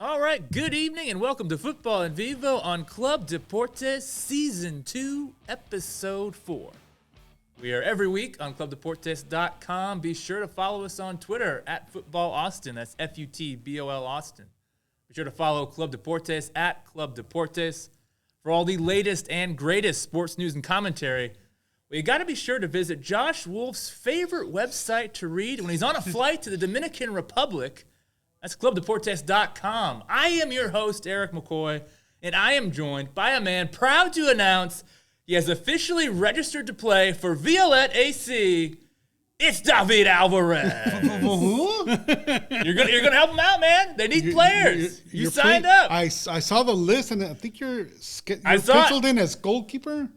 All right, good evening and welcome to Futbol En Vivo on Club Deportes Season 2, Episode 4. We are every week on clubdeportes.com. Be sure to follow us on Twitter at FutbolAustin. That's F-U-T-B-O-L Austin. Be sure to follow Club Deportes at Club Deportes. For all the latest and greatest sports news and commentary, well, you got to be sure to visit Josh Wolf's favorite website to read when he's on a flight to the Dominican Republic. That's clubdeportes.com. I am your host, Eric McCoy, and I am joined by a man proud to announce he has officially registered to play for Violette AC. It's David Alvarez. You're gonna help him out, man. They need players. You signed up. I saw the list, and I think you're penciled in as goalkeeper.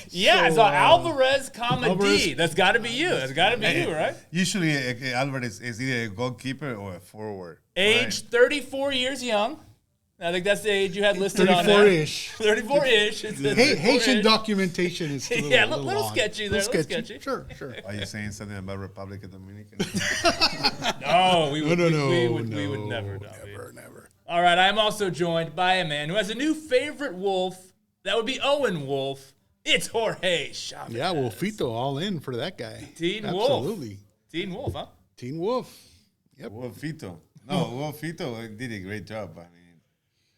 Yeah, I saw Alvarez, D. That's got to be you. That's got to be you, right? Usually, Alvarez is either a goalkeeper or a forward. Age 34 years young. I think that's the age you had listed on there. 34-ish. 34-ish. Haitian documentation is a little sketchy there. Little sketchy. Sure. Are you saying something about Republic of Dominican? No, we would never. Never. All right, I am also joined by a man who has a new favorite wolf. That would be Owen Wolf. It's Jorge Chavez. Yeah, Wolfito, all in for that guy. Teen Wolf. Absolutely. Teen Wolf, huh? Teen Wolf. Yep. Wolfito. No, Wolfito did a great job. I mean,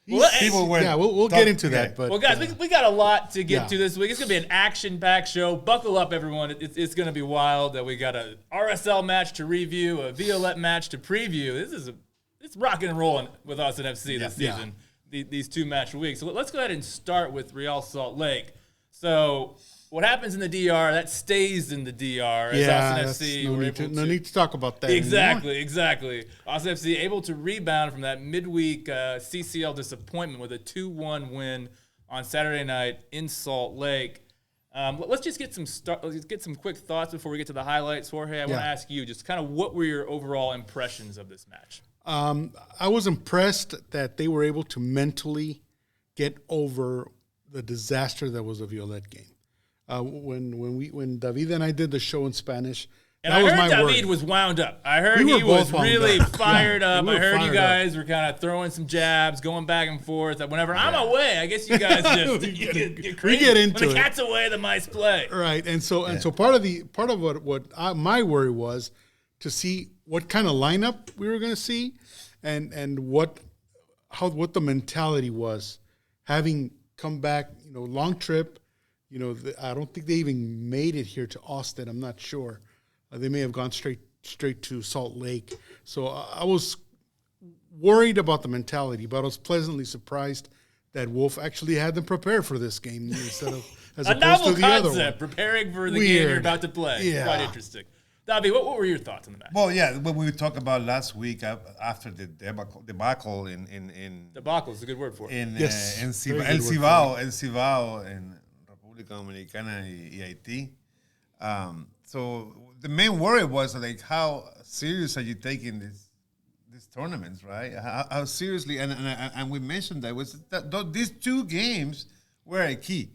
we'll get into that. But well, guys, we got a lot to get to this week. It's going to be an action-packed show. Buckle up, everyone. It's going to be wild. We got a RSL match to review, a Violette match to preview. It's rocking and rolling with Austin FC this season, these two match weeks. So let's go ahead and start with Real Salt Lake. So what happens in the DR, that stays in the DR. As Austin FC, no need to talk about that Exactly. Austin FC able to rebound from that midweek CCL disappointment with a 2-1 win on Saturday night in Salt Lake. Let's just get some quick thoughts before we get to the highlights. Jorge, I want to ask you just kind of what were your overall impressions of this match? I was impressed that they were able to mentally get over the disaster that was the Violette game. When David and I did the show in Spanish, and I heard David was wound up. I heard he was really fired up. I heard you guys were kind of throwing some jabs, going back and forth. Whenever I'm away, I guess you guys just get crazy. We get into when the cat's away, the mice play. Right, and so part of what my worry was to see what kind of lineup we were going to see, and what the mentality was, having come back, long trip. I don't think they even made it here to Austin. I'm not sure. They may have gone straight to Salt Lake. So I was worried about the mentality, but I was pleasantly surprised that Wolf actually had them prepared for this game instead of as opposed to the other one. Preparing for the game you're about to play. Yeah. Quite interesting. David, what were your thoughts on the match? Well, what we talked about last week after the debacle in debacle is a good word for it. In Cibao, en República Dominicana y Haití. So the main worry was like, how serious are you taking these tournaments, right? How seriously, and we mentioned that these two games were a key,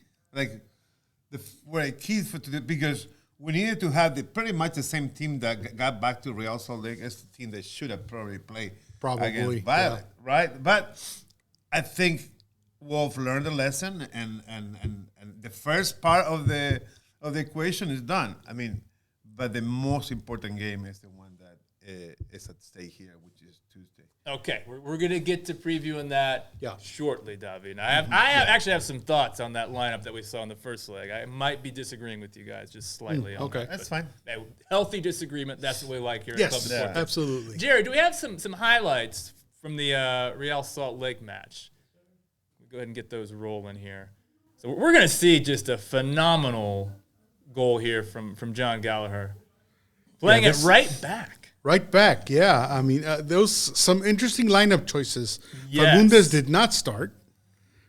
were a key for today because we needed to have pretty much the same team that got back to Real Salt Lake as the team that should have probably played against Violette, right? But I think Wolf learned a lesson, and the first part of the equation is done. I mean, but the most important game is the one that is at stake here, which is Tuesday. Okay, we're gonna get to previewing that shortly, David. I actually have some thoughts on that lineup that we saw in the first leg. I might be disagreeing with you guys just slightly. On okay, that's fine. Healthy disagreement. That's what we like here. Yes, at Club Deportes. absolutely. Jerry, do we have some highlights from the Real Salt Lake match? We'll go ahead and get those rolling here. So we're gonna see just a phenomenal goal here from John Gallagher, playing it right back. Right back, yeah. I mean, there was some interesting lineup choices. Yes. Fagundes did not start,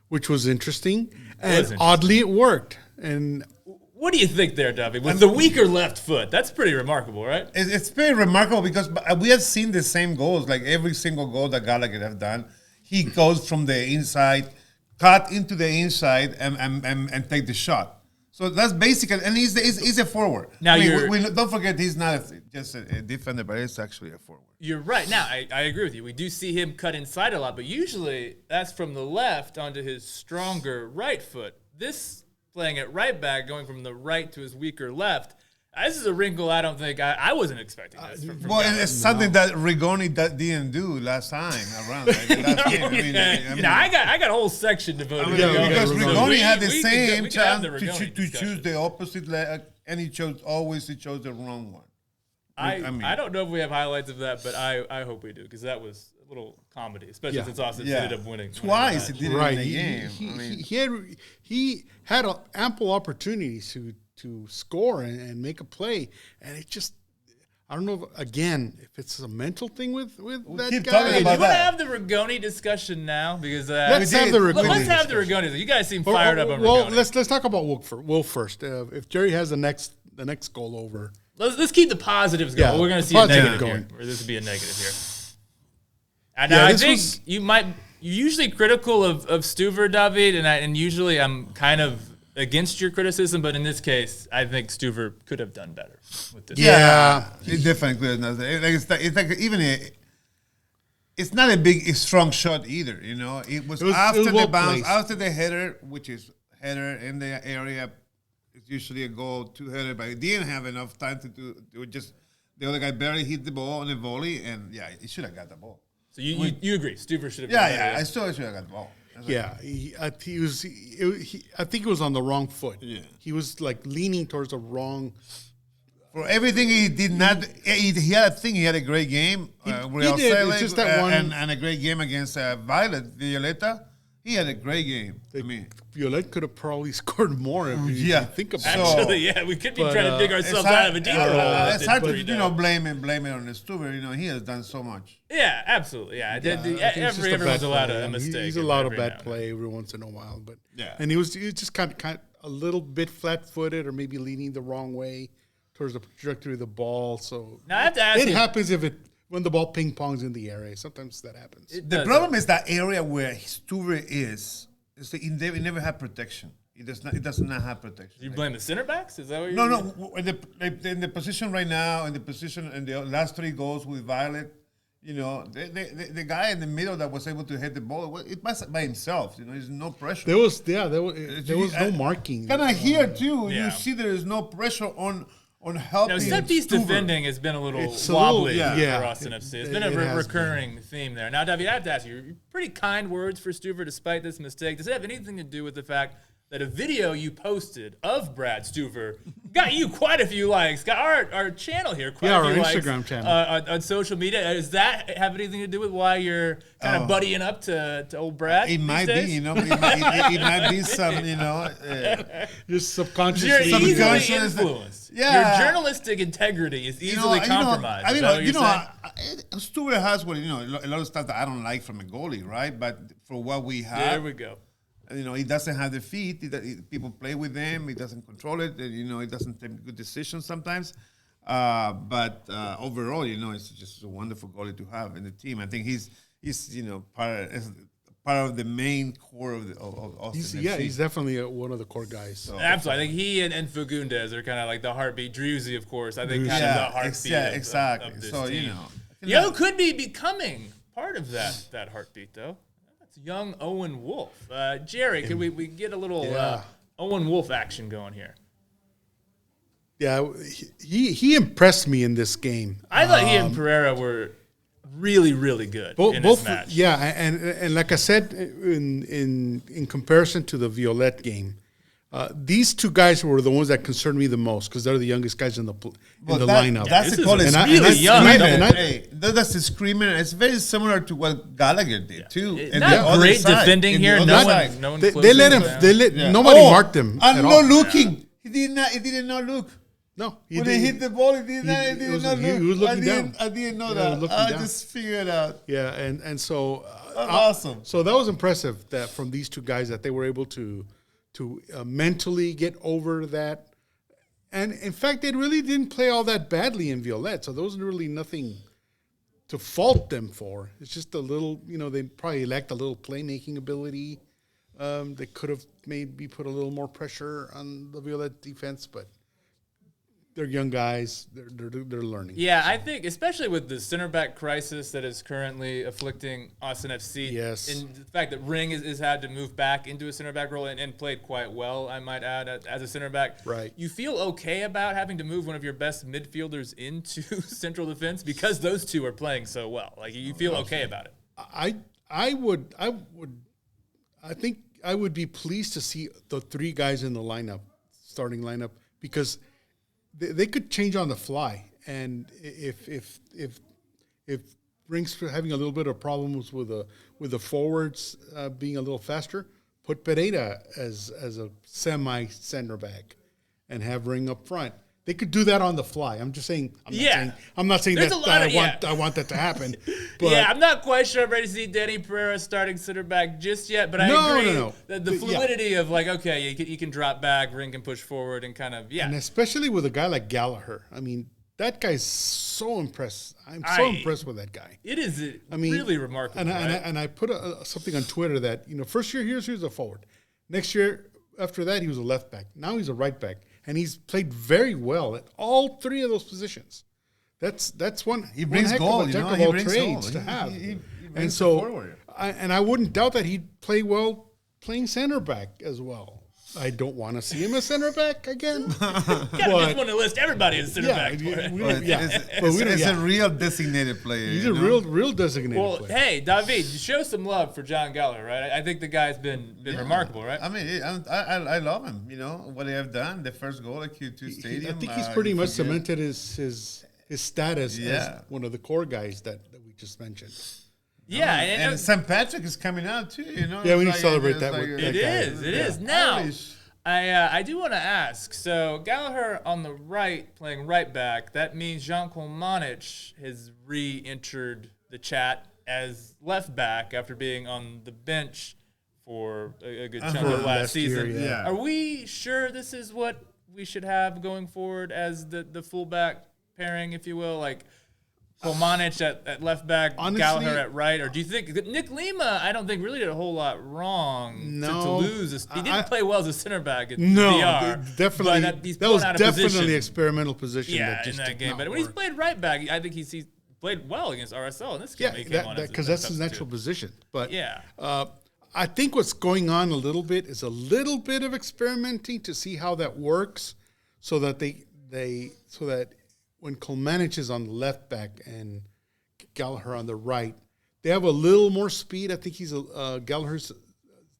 which was interesting. And oddly, it worked. And what do you think there, David? With the weaker left foot, that's pretty remarkable, right? It's pretty remarkable because we have seen the same goals. Like every single goal that Gallagher have done, he goes from the inside, cut into the inside, and take the shot. So that's basically, and he's a forward. Now we don't forget he's not just a defender, but he's actually a forward. You're right. Now, I agree with you. We do see him cut inside a lot, but usually that's from the left onto his stronger right foot. This playing at right back, going from the right to his weaker left, this is a wrinkle I don't think I wasn't expecting this from Well, and it's something that Rigoni didn't do last time around. Like the last game. I got a whole section devoted to Rigoni. Because Rigoni had the same we could chance have the to Rigoni choose the opposite leg, and he chose the wrong one. I don't know if we have highlights of that, but I hope we do, because that was a little comedy, especially since Austin ended up winning twice. He did it in the game. He had ample opportunities to score and make a play, and it just, I don't know if it's a mental thing with that keep guy. talking Do you about want to that. have the Rigoni discussion now? Because Let's have the Rigoni. Let's have the Rigoni. You guys seem fired up on Well, Rigoni. let's talk about Will first. If Jerry has the next goal over. Let's keep the positives going. Yeah, We're going to see a positive negative going. here, or this would be a negative here. And I think you're usually critical of Stuver, David, and usually I'm kind of against your criticism, but in this case, I think Stuver could have done better with this. Yeah, he definitely could have. It's like even it's not a big, strong shot either. You know, it was after the bounce, placed. After the header, which is header in the area. It's usually a goal, two-header, but he didn't have enough time to do it. Just the other guy barely hit the ball on a volley, and he should have got the ball. So you agree? Stuver should have. Yeah, I still should have got the ball. I think it was on the wrong foot. Yeah, he was like leaning towards the wrong. For everything he did not, he had a great game. Real did. It's just that one, and a great game against Violette. He had a great game. Violette could have probably scored more if you think about it. Actually, we could be trying to dig ourselves out of a deeper hole. It's hard to blame it on the Stuver. He has done so much. Yeah, absolutely. Yeah, everyone's allowed a mistake. He's allowed a bad play every once in a while, but and he was just kind of a little bit flat-footed, or maybe leaning the wrong way towards the trajectory of the ball. So now I have to ask it happens when the ball ping-pongs in the area. Sometimes that happens. The problem is that area where Stuver is he never had protection. It does not have protection. You blame the center backs? Is that what you're No. In the position right now, in the last three goals with Violette, the guy in the middle that was able to hit the ball, it was by himself. There's no pressure. There was no marking. Kind of here too. You see, there is no pressure on helping. Set-piece defending has been a little wobbly for Austin FC. It's been a recurring theme there. Now, David, I have to ask you, pretty kind words for Stuver despite this mistake. Does it have anything to do with the fact that a video you posted of Brad Stuver got you quite a few likes, got our channel here quite a few likes. Instagram channel. On social media? Does that have anything to do with why you're kind of buddying up to old Brad? It might be, it might be some, just subconsciously. You're easily influenced. Yeah. Your journalistic integrity is easily compromised. Stuver has a lot of stuff that I don't like from a goalie, right? But for what we have. There we go. He doesn't have the feet. People play with him. He doesn't control it. He doesn't take good decisions sometimes. But overall, it's just a wonderful goalie to have in the team. I think he's part of the main core of Austin FC. He's definitely one of the core guys. So. Absolutely. I think he and Fagundes are kind of like the heartbeat. Drewsy, of course. I think kind of the heartbeat exactly. of this so, team. Could be becoming part of that heartbeat, though. Young Owen Wolf. Jerry, could we get a little Owen Wolf action going here? Yeah, he impressed me in this game. I thought he and Pereira were really, really good in this match. Yeah, and like I said, in comparison to the Violette game, these two guys were the ones that concerned me the most because they're the youngest guys in the lineup. That's the call. It's really young. That's the screamer. It's very similar to what Gallagher did too. Not great defending here. No one. They let him. Nobody marked him. I'm not looking. He did not look. No, when he hit the ball, he did not look. He was looking down. I didn't know that. I just figured it out. Yeah, and so awesome. So that was impressive that from these two guys that they were able to mentally get over that. And in fact, they really didn't play all that badly in Violette. So there was really nothing to fault them for. It's just a little, they probably lacked a little playmaking ability. They could have maybe put a little more pressure on the Violette defense, but they're young guys. They're learning. Yeah, I think especially with the center back crisis that is currently afflicting Austin FC, Yes. and the fact that Ring is had to move back into a center back role and played quite well, I might add, as a center back. Right. You feel okay about having to move one of your best midfielders into central defense because those two are playing so well. Like you feel okay about it. I think I would be pleased to see the three guys in the starting lineup, because they could change on the fly. And if Ring's having a little bit of problems with the forwards being a little faster, put Pereira as a semi center back and have Ring up front. They could do that on the fly. I'm just saying. I'm not saying There's that I want that to happen. But yeah, I'm not quite sure I'm ready to see Denny Pereira starting center back just yet. But I agree that the fluidity of like, okay, you can drop back, Ring can push forward, and kind of And especially with a guy like Gallagher. I mean, that guy's so impressed. I'm so impressed with that guy. It is really remarkable. And I put something on Twitter that, first year he was a forward. Next year, after that, he was a left back. Now he's a right back. And he's played very well at all three of those positions. That's one. He brings goal, jack of all trades to have. And so, I wouldn't doubt that he'd play well playing center back as well. I don't want to see him as center back again. You just want to list everybody as center back. It's a real designated player. He's a real designated player. Hey, David, show some love for John Gallagher, right? I think the guy's been remarkable, right? I mean, I love him. What they have done, the first goal at Q2 Stadium. I think he's pretty much cemented his status as one of the core guys that we just mentioned. Yeah, and St. Patrick is coming out too. Yeah, we need to celebrate that. It is. Now, I do want to ask. So Gallagher on the right, playing right back. That means Jean Kolmanic has re-entered the chat as left back after being on the bench for a good chunk of last season. Year, Are we sure this is what we should have going forward as the fullback pairing, if you will, like? Kolmanic at left back, honestly, Gallagher at right, or do you think Nick Lima? I don't think really did a whole lot wrong to lose. He didn't play well as a center back at VR. Definitely. That was definitely experimental position. Yeah, in that game. But when he's played right back, I think he's played well against RSL in this game. Because that's his natural position. But I think what's going on a little bit is a little bit of experimenting to see how that works, so that when Kolmanic is on the left back and Gallagher on the right, they have a little more speed. I think Gallagher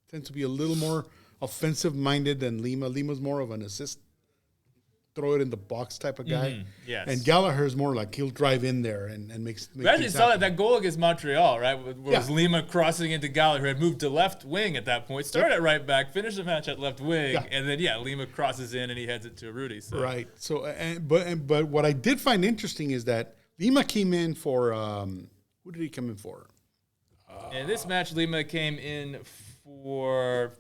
tends to be a little more offensive-minded than Lima. Lima's more of an assist, throw it in the box type of guy. Mm-hmm. Yes. And Gallagher's more like he'll drive in there and make we actually saw that goal against Montreal, right? Was Lima crossing into Gallagher, had moved to left wing at that point, started at right back, finished the match at left wing, and then Lima crosses in and he heads it to Rudy. So. Right. So, but what I did find interesting is that Lima came in for who did he come in for? In this match, Lima came in for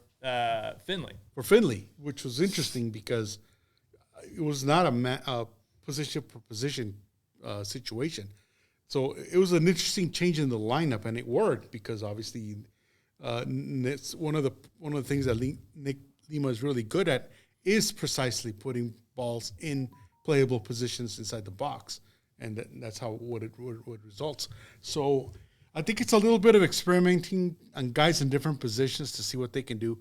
Finley. For Finley, which was interesting because it was not a position for position situation. So it was an interesting change in the lineup, and it worked because obviously it's one of the things that Nick Lima is really good at is precisely putting balls in playable positions inside the box, and that's how what results. So I think it's a little bit of experimenting on guys in different positions to see what they can do.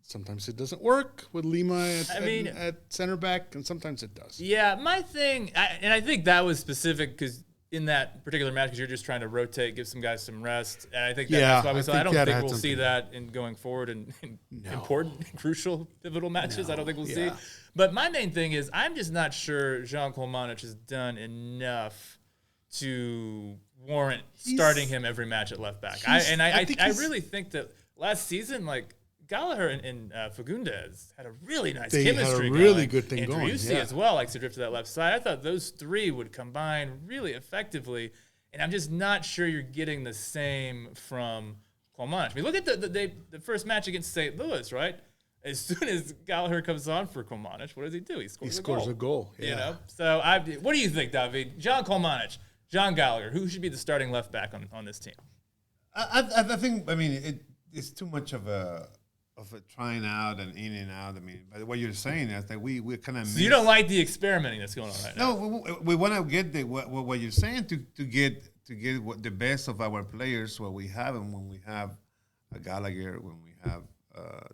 Sometimes it doesn't work with Lima at center back, and sometimes it does. Yeah, my thing, and I think that was specific because in that particular match, because you're just trying to rotate, give some guys some rest, and I think that's why we saw. I don't think we'll see that in going forward in important, crucial, pivotal matches. I don't think we'll see. But my main thing is I'm just not sure Jean Kolmanic has done enough to warrant starting him every match at left back. I really think that last season, like, Gallagher and Fagundes had a really nice chemistry. Had a really good thing going. And as well likes to drift to that left side. I thought those three would combine really effectively, and I'm just not sure you're getting the same from Kolmanic. I mean, look at the first match against St. Louis, right? As soon as Gallagher comes on for Kolmanic, what does he do? He scores a goal. Yeah. You know. So what do you think, David? John Kolmanic, John Gallagher, who should be the starting left back on this team? I think. I mean, it's too much of a trying out and in and out. I mean, but what you're saying is that we kind of. So you don't like the experimenting that's going on right now? No, we want to get what you're saying to get the best of our players. What we have, and when we have a Gallagher, when we have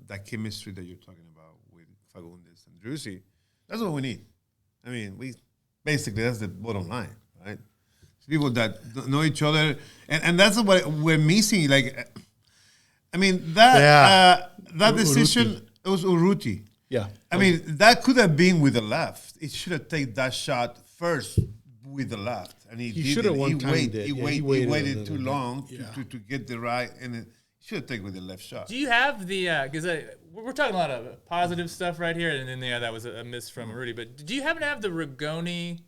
that chemistry that you're talking about with Fagundes and Drusi, that's what we need. I mean, basically that's the bottom line, right? People that know each other, and that's what we're missing. Like, I mean, that decision, it was Urruti. Yeah. I mean, that could have been with the left. It should have taken that shot first with the left. And he should have one time. He waited too long to get the right, and he should have taken with the left shot. Do you have the, because we're talking a lot of positive stuff right here, and then that was a miss from Rudy, but do you happen to have the Rigoni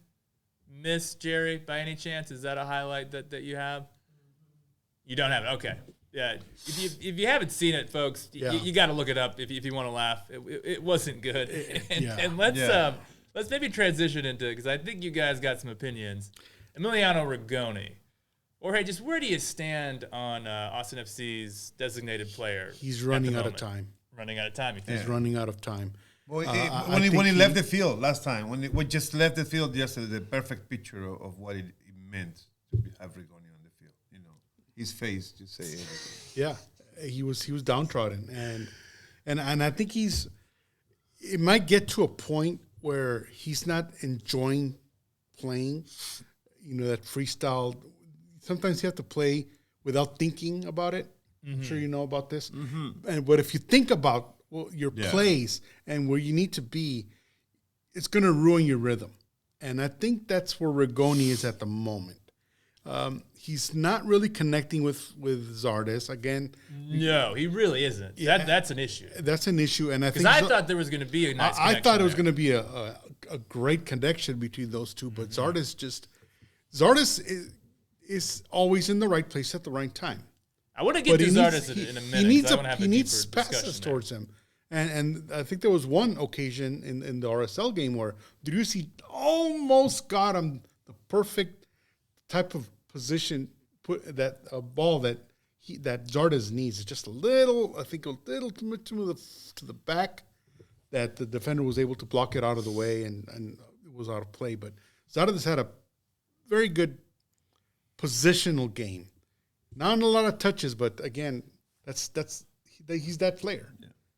miss, Jerry, by any chance? Is that a highlight that you have? You don't have it. Okay. Yeah. If you haven't seen it, folks, you got to look it up if you want to laugh. It wasn't good. And let's maybe transition into, because I think you guys got some opinions. Emiliano Rigoni. Or, hey, just where do you stand on Austin FC's designated player? He's running out of time. Running out of time. He's running out of time. Well, when he left the field last time, when he just left the field yesterday, the perfect picture of what it meant to have Rigoni on the field. You know, his face just say everything. Yeah, he was downtrodden, and I think it might get to a point where he's not enjoying playing. You know, that freestyle. Sometimes you have to play without thinking about it. Mm-hmm. I'm sure you know about this. Mm-hmm. But if you think about your plays and where you need to be, it's going to ruin your rhythm. And I think that's where Rigoni is at the moment. He's not really connecting with Zardes again. No, he really isn't. Yeah, that's an issue. That's an issue, and I think because I thought there was going to be a nice. I thought it was going to be a great connection between those two, but Zardes is always in the right place at the right time. I want to get to Zardes in a minute. He needs passes towards him. And I think there was one occasion in the RSL game where Drusi almost got him the perfect type of position, put that ball that Zardes needs. It's just a little to the back that the defender was able to block it out of the way and it was out of play. But Zardes had a very good positional game. Not a lot of touches, but again, he's that player.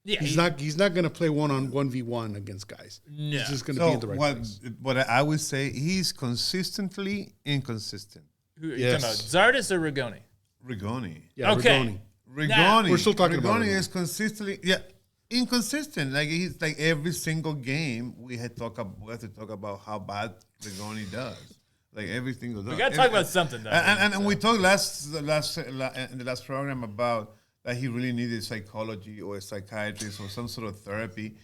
Yeah, he's not going to play 1v1 against guys. No. He's just going to be in the right place. But I would say he's consistently inconsistent. Who are you talking about, Zardes or Rigoni? Rigoni. Yeah, okay. Rigoni. We're still talking about Rigoni is consistently inconsistent. Like he's like every single game we have to talk about how bad Rigoni does. Like every single day. We got to talk about something, though. And we talked in the last program about that he really needed psychology or a psychiatrist or some sort of therapy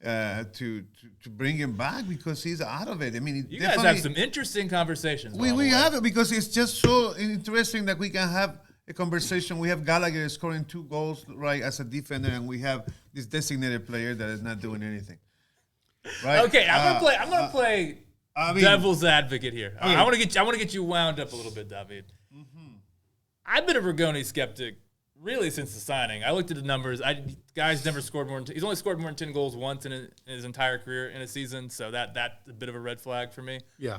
to bring him back because he's out of it. I mean, you guys have some interesting conversations. We have it because it's just so interesting that we can have a conversation. We have Gallagher scoring 2 goals right as a defender, and we have this designated player that is not doing anything. Right? Okay, I'm gonna play devil's advocate here. I want to get you wound up a little bit, David. Mm-hmm. I've been a Rigoni skeptic really since the signing. I looked at the numbers. Guy's never scored more. He's only scored more than 10 goals once in his entire career in a season. So that's a bit of a red flag for me. Yeah.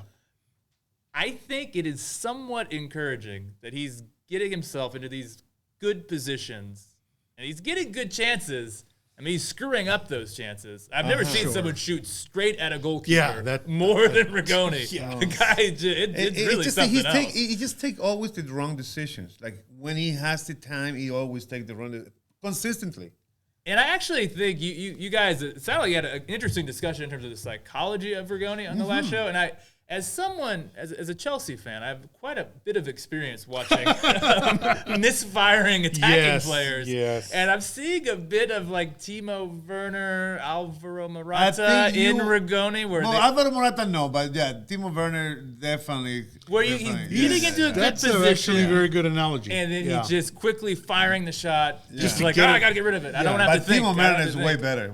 I think it is somewhat encouraging that he's getting himself into these good positions and he's getting good chances. I mean, he's screwing up those chances. I've never seen someone shoot straight at a goalkeeper more than Rigoni. Yeah. The guy, it's really something else. He just take always the wrong decisions. Like, when he has the time, he always take the wrong decisions. Consistently. And I actually think you guys, it sounded like you had an interesting discussion in terms of the psychology of Rigoni on the last show. And as someone, as a Chelsea fan, I have quite a bit of experience watching misfiring attacking players. Yes. And I'm seeing a bit of like Timo Werner, Alvaro Morata in Rigoni. Alvaro Morata, no, but yeah, Timo Werner definitely. Where he's getting into a good position. That's actually a very good analogy. And then he's just quickly firing the shot. Yeah. Just like, I got to get rid of it. I don't have to think. Timo Werner is way better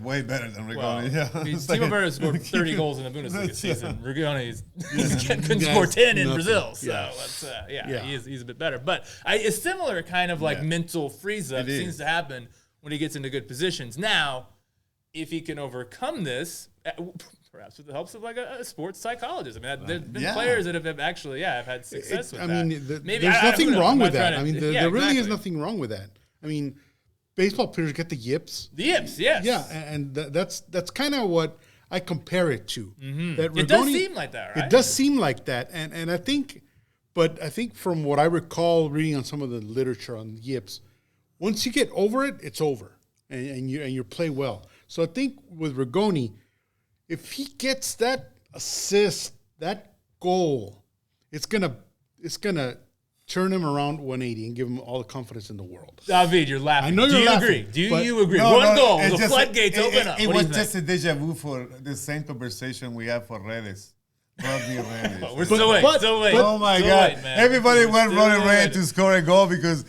than Rigoni. Well, Timo Werner scored 30 goals in the Bundesliga season. Rigoni couldn't score 10 in Brazil. So that's, he's a bit better. But a similar kind of like mental freeze-up seems to happen when he gets into good positions. Now, if he can overcome this, perhaps with the help of like a sports psychologist. I mean, there's been players that have actually, have had success with that. I mean, there's nothing wrong with that. I mean, there really is nothing wrong with that. I mean, baseball players get the yips. The yips, yes. Yeah, and that's kind of what I compare it to. That It does seem like that, right? It does seem like that, and I think from what I recall reading on some of the literature on yips, once you get over it, it's over, and you play well. So I think with Rigoni, if he gets that assist, that goal, it's gonna turn him around 180 and give him all the confidence in the world. David, you're laughing. I know you're laughing. Agree? Do you agree? One goal, the floodgates open up. It was just a deja vu for the same conversation we had for Redes. We're still waiting. Oh my God! Man. Everybody went running ready to score a goal because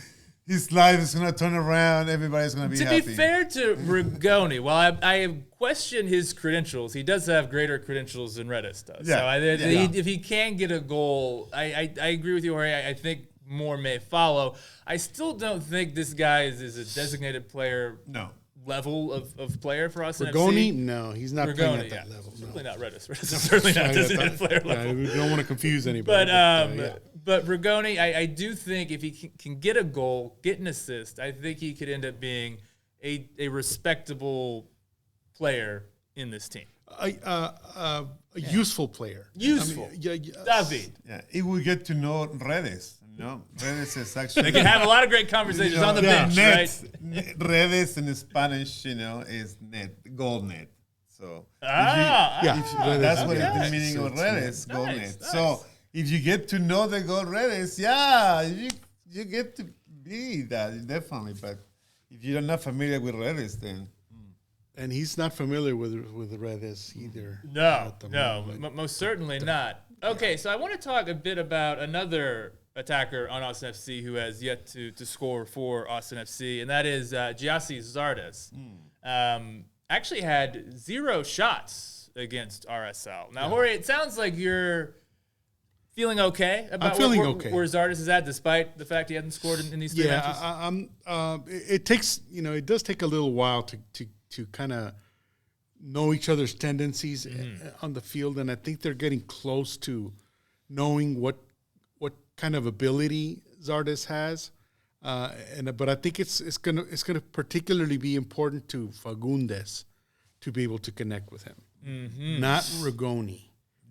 his life is going to turn around. Everybody's going to be happy. To be fair to Rigoni, while I question his credentials, he does have greater credentials than Redis does. Yeah. So if he can get a goal, I agree with you, Jorge. I think more may follow. I still don't think this guy is a designated player. No. Level of player for us. Rigoni, no, he's not playing at that level. Certainly not Redis. Redis is certainly not designated player level. We don't want to confuse anybody. But Rigoni, I do think if he can get a goal, get an assist, I think he could end up being a respectable player in this team. A useful player. Useful. David. Yeah, he will get to know Redes. No, Redes is actually. They can have a lot to conversations on the bench, right? Redes in Spanish, is net, goal net. So that's what the meaning of Redes, goal net. Nice. So if you get to know the goal Redes, you get to be that definitely. But if you're not familiar with Redes, then. And he's not familiar with Redes either. No, most certainly not. Okay, so I want to talk a bit about another attacker on Austin FC who has yet to score for Austin FC, and that is Giassi Zardes. Actually had 0 shots against RSL. Now, Jorge, it sounds like you're feeling okay about where Zardes is at, despite the fact he hasn't scored in these 3 matches. It takes it does take a little while to kind of know each other's tendencies on the field, and I think they're getting close to knowing what kind of ability Zardes has, but I think it's gonna particularly be important to Fagundes to be able to connect with him, not Rigoni.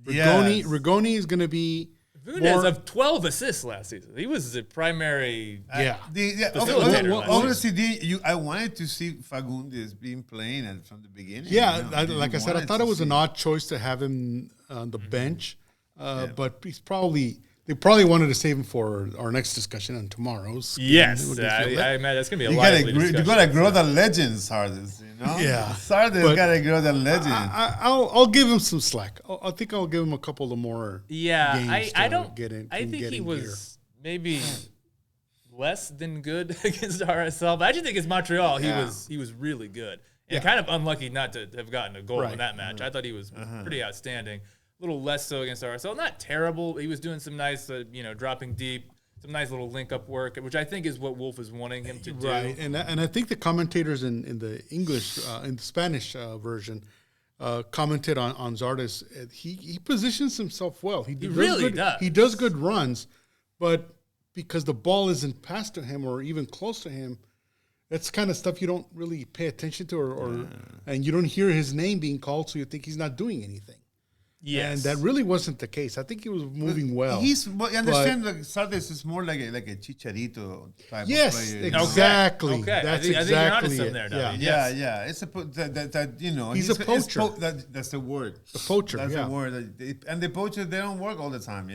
Rigoni is gonna be. Fagundes of 12 assists last season. He was the primary facilitator. Obviously, I wanted to see Fagundes being playing from the beginning. Yeah, like I said, I thought it was an odd choice to have him on the bench, but they probably wanted to save him for our next discussion on tomorrow's. Yes, I imagine that's going to be a lively discussion. You got to grow the legends, Zardes. Yeah, Zardes got to grow the legend. I'll give him some slack. I think I'll give him a couple of more. Games I don't get in. I think he was maybe less than good against RSL, but I just think against Montreal he was really good and kind of unlucky not to have gotten a goal in that match. I thought he was pretty outstanding. A little less so against RSL. Not terrible. He was doing some nice, dropping deep, some nice little link-up work, which I think is what Wolf is wanting him to do. Right, and I think the commentators in the English, in the Spanish version, commented on Zardes. He positions himself well. He really does. He does good runs, but because the ball isn't passed to him or even close to him, that's kind of stuff you don't really pay attention to, and you don't hear his name being called, so you think he's not doing anything. Yes. And that really wasn't the case. I think he was moving well. I understand that Zardes is more like a Chicharito type of player. Yes, exactly. Okay. That's I think exactly you're onto something there, David. Yeah. It's he's a poacher. That's the word. The poacher. That's the word. And the poachers, they don't work all the time.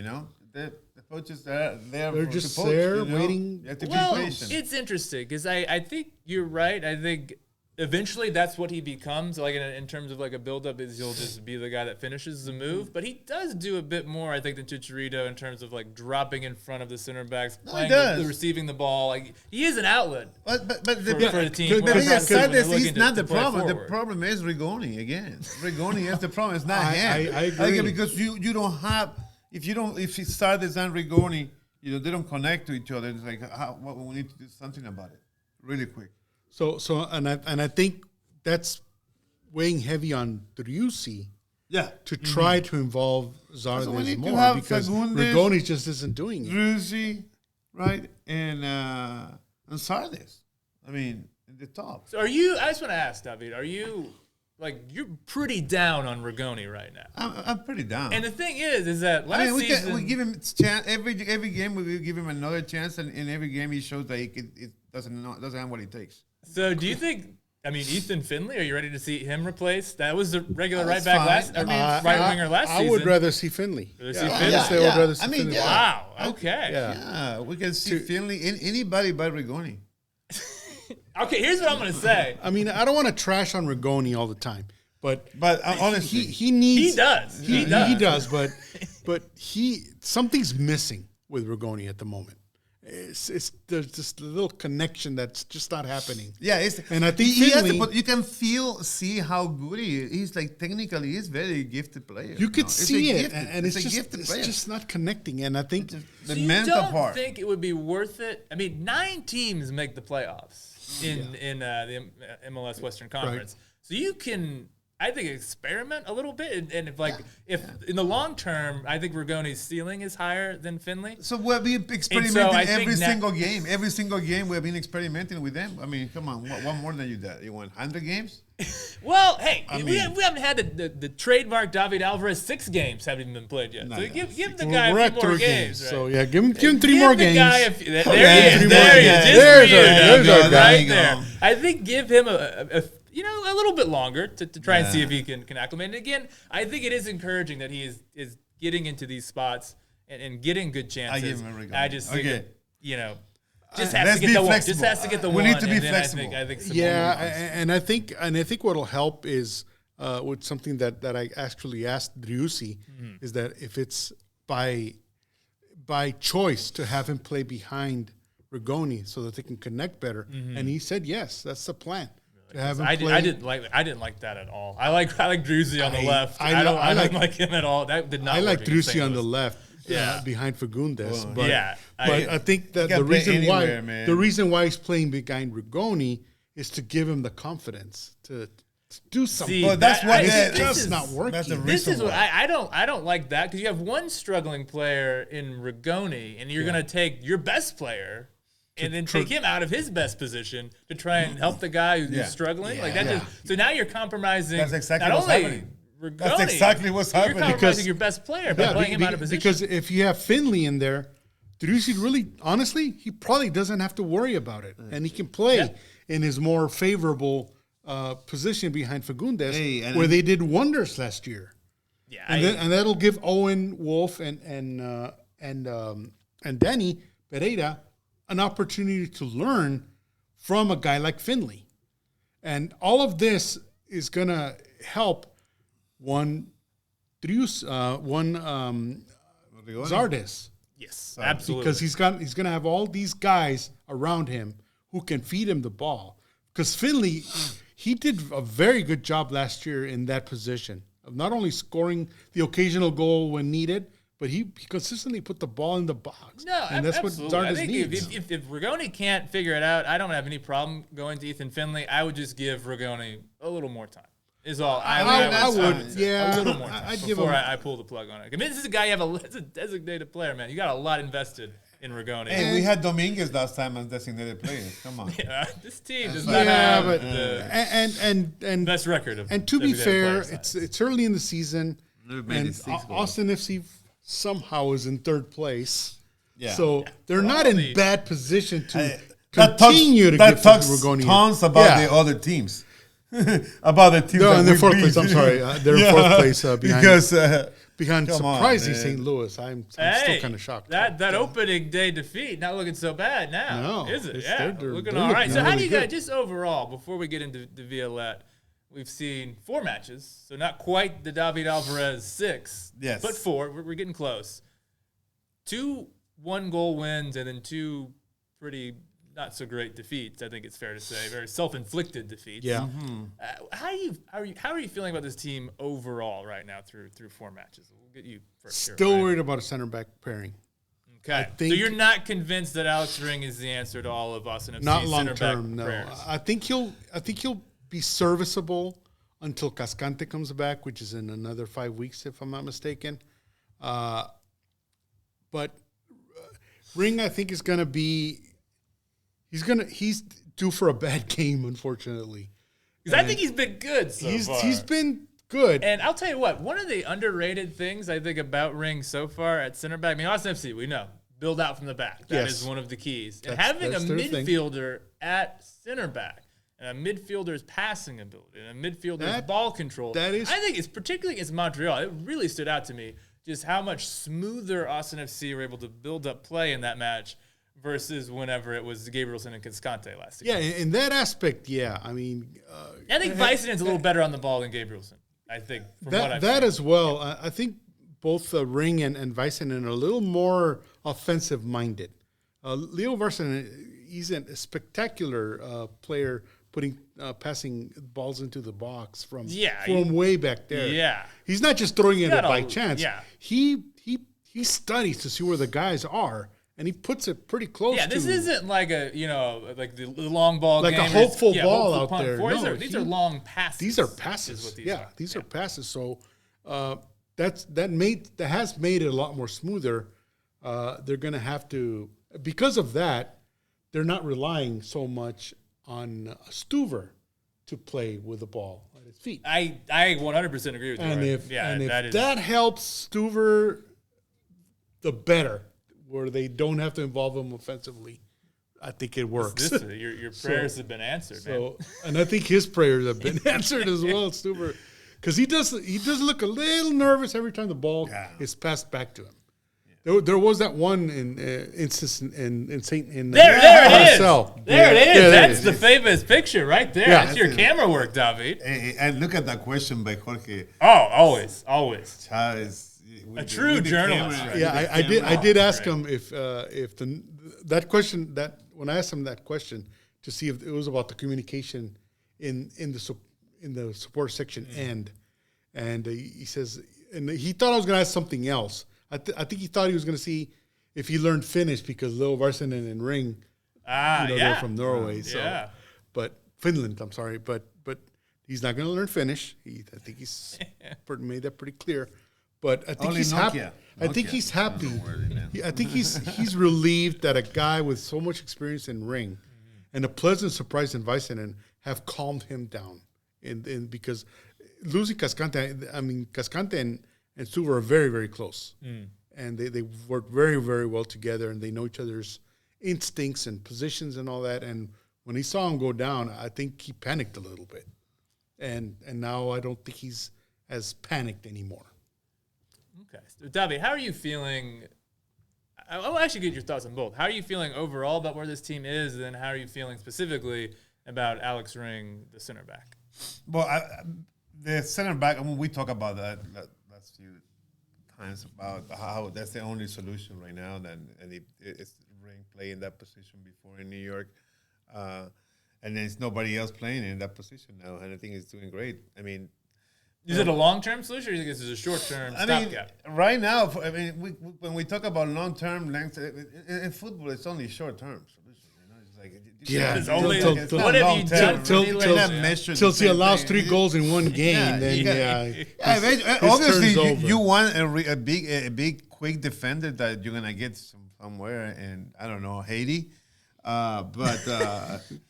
The poachers, they're just poach, there waiting. You have to be patient. It's interesting because I think you're right. I think eventually that's what he becomes, like in terms of like a build-up, is he'll just be the guy that finishes the move. But he does do a bit more, I think, than Chicharito in terms of like dropping in front of the center backs, receiving the ball. Like he is an outlet for the team. But he's not the problem. The problem is Rigoni again. Rigoni is the problem. It's not him. I agree. Because you don't have if Zardes and Rigoni, they don't connect to each other. It's like we need to do something about it really quick. So I think that's weighing heavy on Driussi to try to involve Zardes more because Rigoni just isn't doing it. Driussi, right, and Zardes. I mean, in the top. So I just want to ask, David, are you you're pretty down on Rigoni right now? I'm pretty down. And the thing is that last season we give him a chance every game. We will give him another chance, and in every game he shows that it doesn't have what it takes. So do you think? I mean, Ethan Finley, are you ready to see him replaced? That was the regular right back right winger last season. I would rather see Finley. I would rather see Finley. Wow. Okay. Yeah, we can see Finley in anybody but Rigoni. Okay, here's what I'm going to say. I mean, I don't want to trash on Rigoni all the time, but honestly, he needs. He does. But something's missing with Rigoni at the moment. There's just a little connection that's just not happening. Yeah, and I think Finley, but you can see how good he is. He's technically, he's very gifted player. You could see it, and it's just not connecting. And I think the mental part. You don't think it would be worth it? I mean, 9 teams make the playoffs in the MLS Western Conference, so you can. I think experiment a little bit, and if in the long term, I think Rigoni's ceiling is higher than Finley. So we'll be experimenting every single game. Every single game we've been experimenting with them. I mean, come on, what more than you that? You want 100 games? Well, hey, we haven't had the trademark David Alvarez 6 games haven't even been played yet. So give the guy a few more games. Right? So give him 3 more games. There he is. There's our guy right there. I think give him a little bit longer to try and see if he can acclimate. And again, I think it is encouraging that he is getting into these spots and getting good chances. I just think just has to get the one. Just has to get the one. We need to be flexible. I think and I think what'll help is with something that I actually asked Driussi is that if it's by choice to have him play behind Rigoni so that they can connect better, and he said yes, that's the plan. I didn't like that at all. I like Driussi on the left. I don't like him at all. That did not. I like Driussi on the left, behind Fagundes. I think that the reason why he's playing behind Rigoni is to give him the confidence to do something. But it's just not working. That's the this is what I don't like that because you have one struggling player in Rigoni, and you're going to take your best player. And then take him out of his best position to try and help the guy who's struggling. So now you're compromising. That's exactly what's happening. Rigoni, that's exactly what's happening. You're compromising your best player by playing him out of position. Because if you have Finley in there, Driussi really, honestly, he probably doesn't have to worry about it, and he can play in his more favorable position behind Fagundes, where they did wonders last year. Yeah, and that'll give Owen, Wolf, and Danny Pereira an opportunity to learn from a guy like Finley. And all of this is going to help Zardes. Yes, absolutely. Because he's going to have all these guys around him who can feed him the ball. Because Finley, he did a very good job last year in that position of not only scoring the occasional goal when needed, but he consistently put the ball in the box. No, and that's absolutely. what Zardes I think needs. If Rigoni can't figure it out, I don't have any problem going to Ethan Finley. I would just give Rigoni a little more time. Is all I would. Yeah, a little more time before I pull the plug on it. I mean, this is a guy it's a designated player, man. You got a lot invested in Rigoni. Hey, we had Dominguez last time as designated player. Come on. This team does not have the best record of. And to be fair, it's early in the season, and Austin FC somehow is in 3rd place. Yeah. So they're not in bad position to continue to give Rigoni. Tons about the other teams. About the teams. No, in their 4th place. I'm sorry. They're in 4th place behind surprising St. Louis. I'm still kind of shocked. That opening day defeat not looking so bad now, is it? Yeah, they're looking all right. So how do you guys, just overall, before we get into the Violette, we've seen 4 matches, so not quite the David Alvarez 6, but 4. We're getting close. 2 1-goal wins and then 2 pretty not so great defeats. I think it's fair to say very self-inflicted defeats. Yeah. How are you feeling about this team overall right now through 4 matches? We'll get you first. Still worried about a center back pairing. Okay. I think so you're not convinced that Alex Ring is the answer to all of Austin FC's not long center term. back No, prayers? I think he'll be serviceable until Cascante comes back, which is in another 5 weeks, if I'm not mistaken. But Ring, I think, is going to be. He's due for a bad game, unfortunately. Because I think he's been good so far. He's been good. And I'll tell you what, one of the underrated things I think about Ring so far at center back, I mean, Austin FC, we know, build out from the back. That is one of the keys. And having a midfielder at center back, and a midfielder's passing ability, and a midfielder's ball control, I think it's particularly against Montreal, it really stood out to me just how much smoother Austin FC were able to build up play in that match versus whenever it was Gabrielson and Cascante last season. Yeah, in that aspect, yeah. I mean, I think Väisänen's a little better on the ball than Gabrielson. I think from what I've seen. as well. I think both Ring and Väisänen are a little more offensive minded. Leo Väisänen, he's a spectacular player, passing balls into the box from way back there. Yeah, he's not just throwing it by chance. Yeah, he studies to see where the guys are, and he puts it pretty close. Yeah, this isn't like like the long ball, like game a hopeful ball out there. No, these are long passes. These are passes. These are passes. So that has made it a lot more smoother. They're going to have to, because of that, they're not relying so much on Stuver to play with the ball at his feet. I 100% agree with you. And right? if that helps Stuver, the better, where they don't have to involve him offensively, I think it works. Your prayers have been answered, man. And I think his prayers have been answered as well, Stuver, because he does look a little nervous every time the ball is passed back to him. There was that one instance in there it is. RSL. There it is. That's the famous picture right there. Yeah. That's your camera work, David. And look at that question by Jorge. Oh, always. Chavez. A true journalist. Camera, Yeah, I did ask him if that question, that when I asked him that question to see if it was about the communication in the support section end, and he says, and he thought I was going to ask something else. I think he thought he was going to see if he learned Finnish because Leo Väisänen and Ring, they're from Norway. So, but Finland, I'm sorry, but he's not going to learn Finnish. I think he's made that pretty clear. But I think he's happy. I think he's happy. I think he's relieved that a guy with so much experience in Ring and a pleasant surprise in Väisänen have calmed him down. Because losing Cascante, Cascante and Stuver are very, very close. And they work very, very well together, and they know each other's instincts and positions and all that. And when he saw him go down, I think he panicked a little bit. And now I don't think he's as panicked anymore. Okay. So, Davi, how are you feeling? I'll actually get your thoughts on both. How are you feeling overall about where this team is, and then how are you feeling specifically about Alex Ring, the center back? Well, the center back, we talk about that last few times about how that's the only solution right now. And it's Ring playing that position before in New York. And there's nobody else playing in that position now. And I think he's doing great. I mean, is it a long-term solution, or do you think this is a short-term stopgap? Right now, when we talk about long-term length, in football, it's only short-term solution. It's like it's only what have you done? Till he allows 3 goals in one game, obviously, you want a big, quick defender that you're gonna get somewhere in, I don't know, Haiti.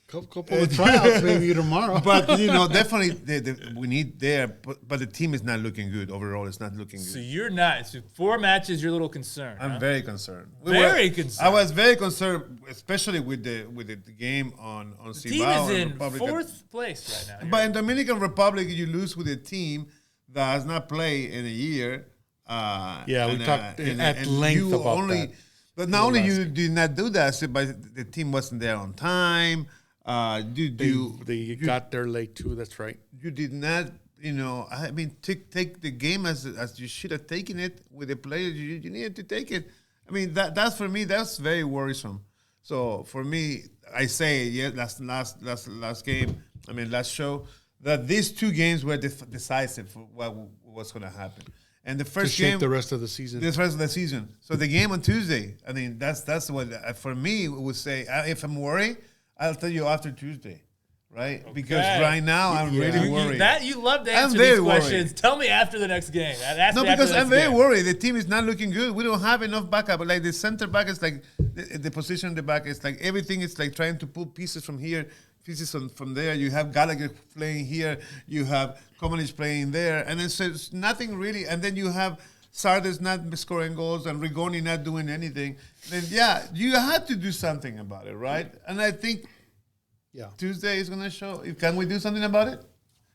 Couple of tryouts maybe tomorrow. But definitely we need there. But the team is not looking good overall. It's not looking good. So you're not. So 4 matches, you're a little concerned. I'm very concerned. Very concerned. I was very concerned, especially with the game on Cibao. The team is in 4th place right now. But in Dominican Republic, you lose with a team that has not played in a year. We talked at length about that. But not only you did not do that, but the team wasn't there on time. They got there late too. That's right. You did not, take the game as you should have taken it with the players. You needed to take it. I mean, that's for me. That's very worrisome. So for me, I say last game. Last show, that these 2 games were decisive for what was going to happen. And the To first shape game, the rest of the season. this rest of the season. So the game on Tuesday, I mean, that's what for me would say. If I'm worried, I'll tell you after Tuesday, right? Okay. Because right now I'm really worried. You love to answer these questions. Worried. Tell me after the next game. No, because I'm very worried. The team is not looking good. We don't have enough backup. Like the center back is like the position in the back is like everything is like trying to pull pieces from here, pieces from there. You have Gallagher playing here. You have Kovacic playing there, and it's nothing really. And then you have Sardes not scoring goals and Rigoni not doing anything. Then you have to do something about it, right? And I think. Yeah. Tuesday is going to show. Can we do something about it?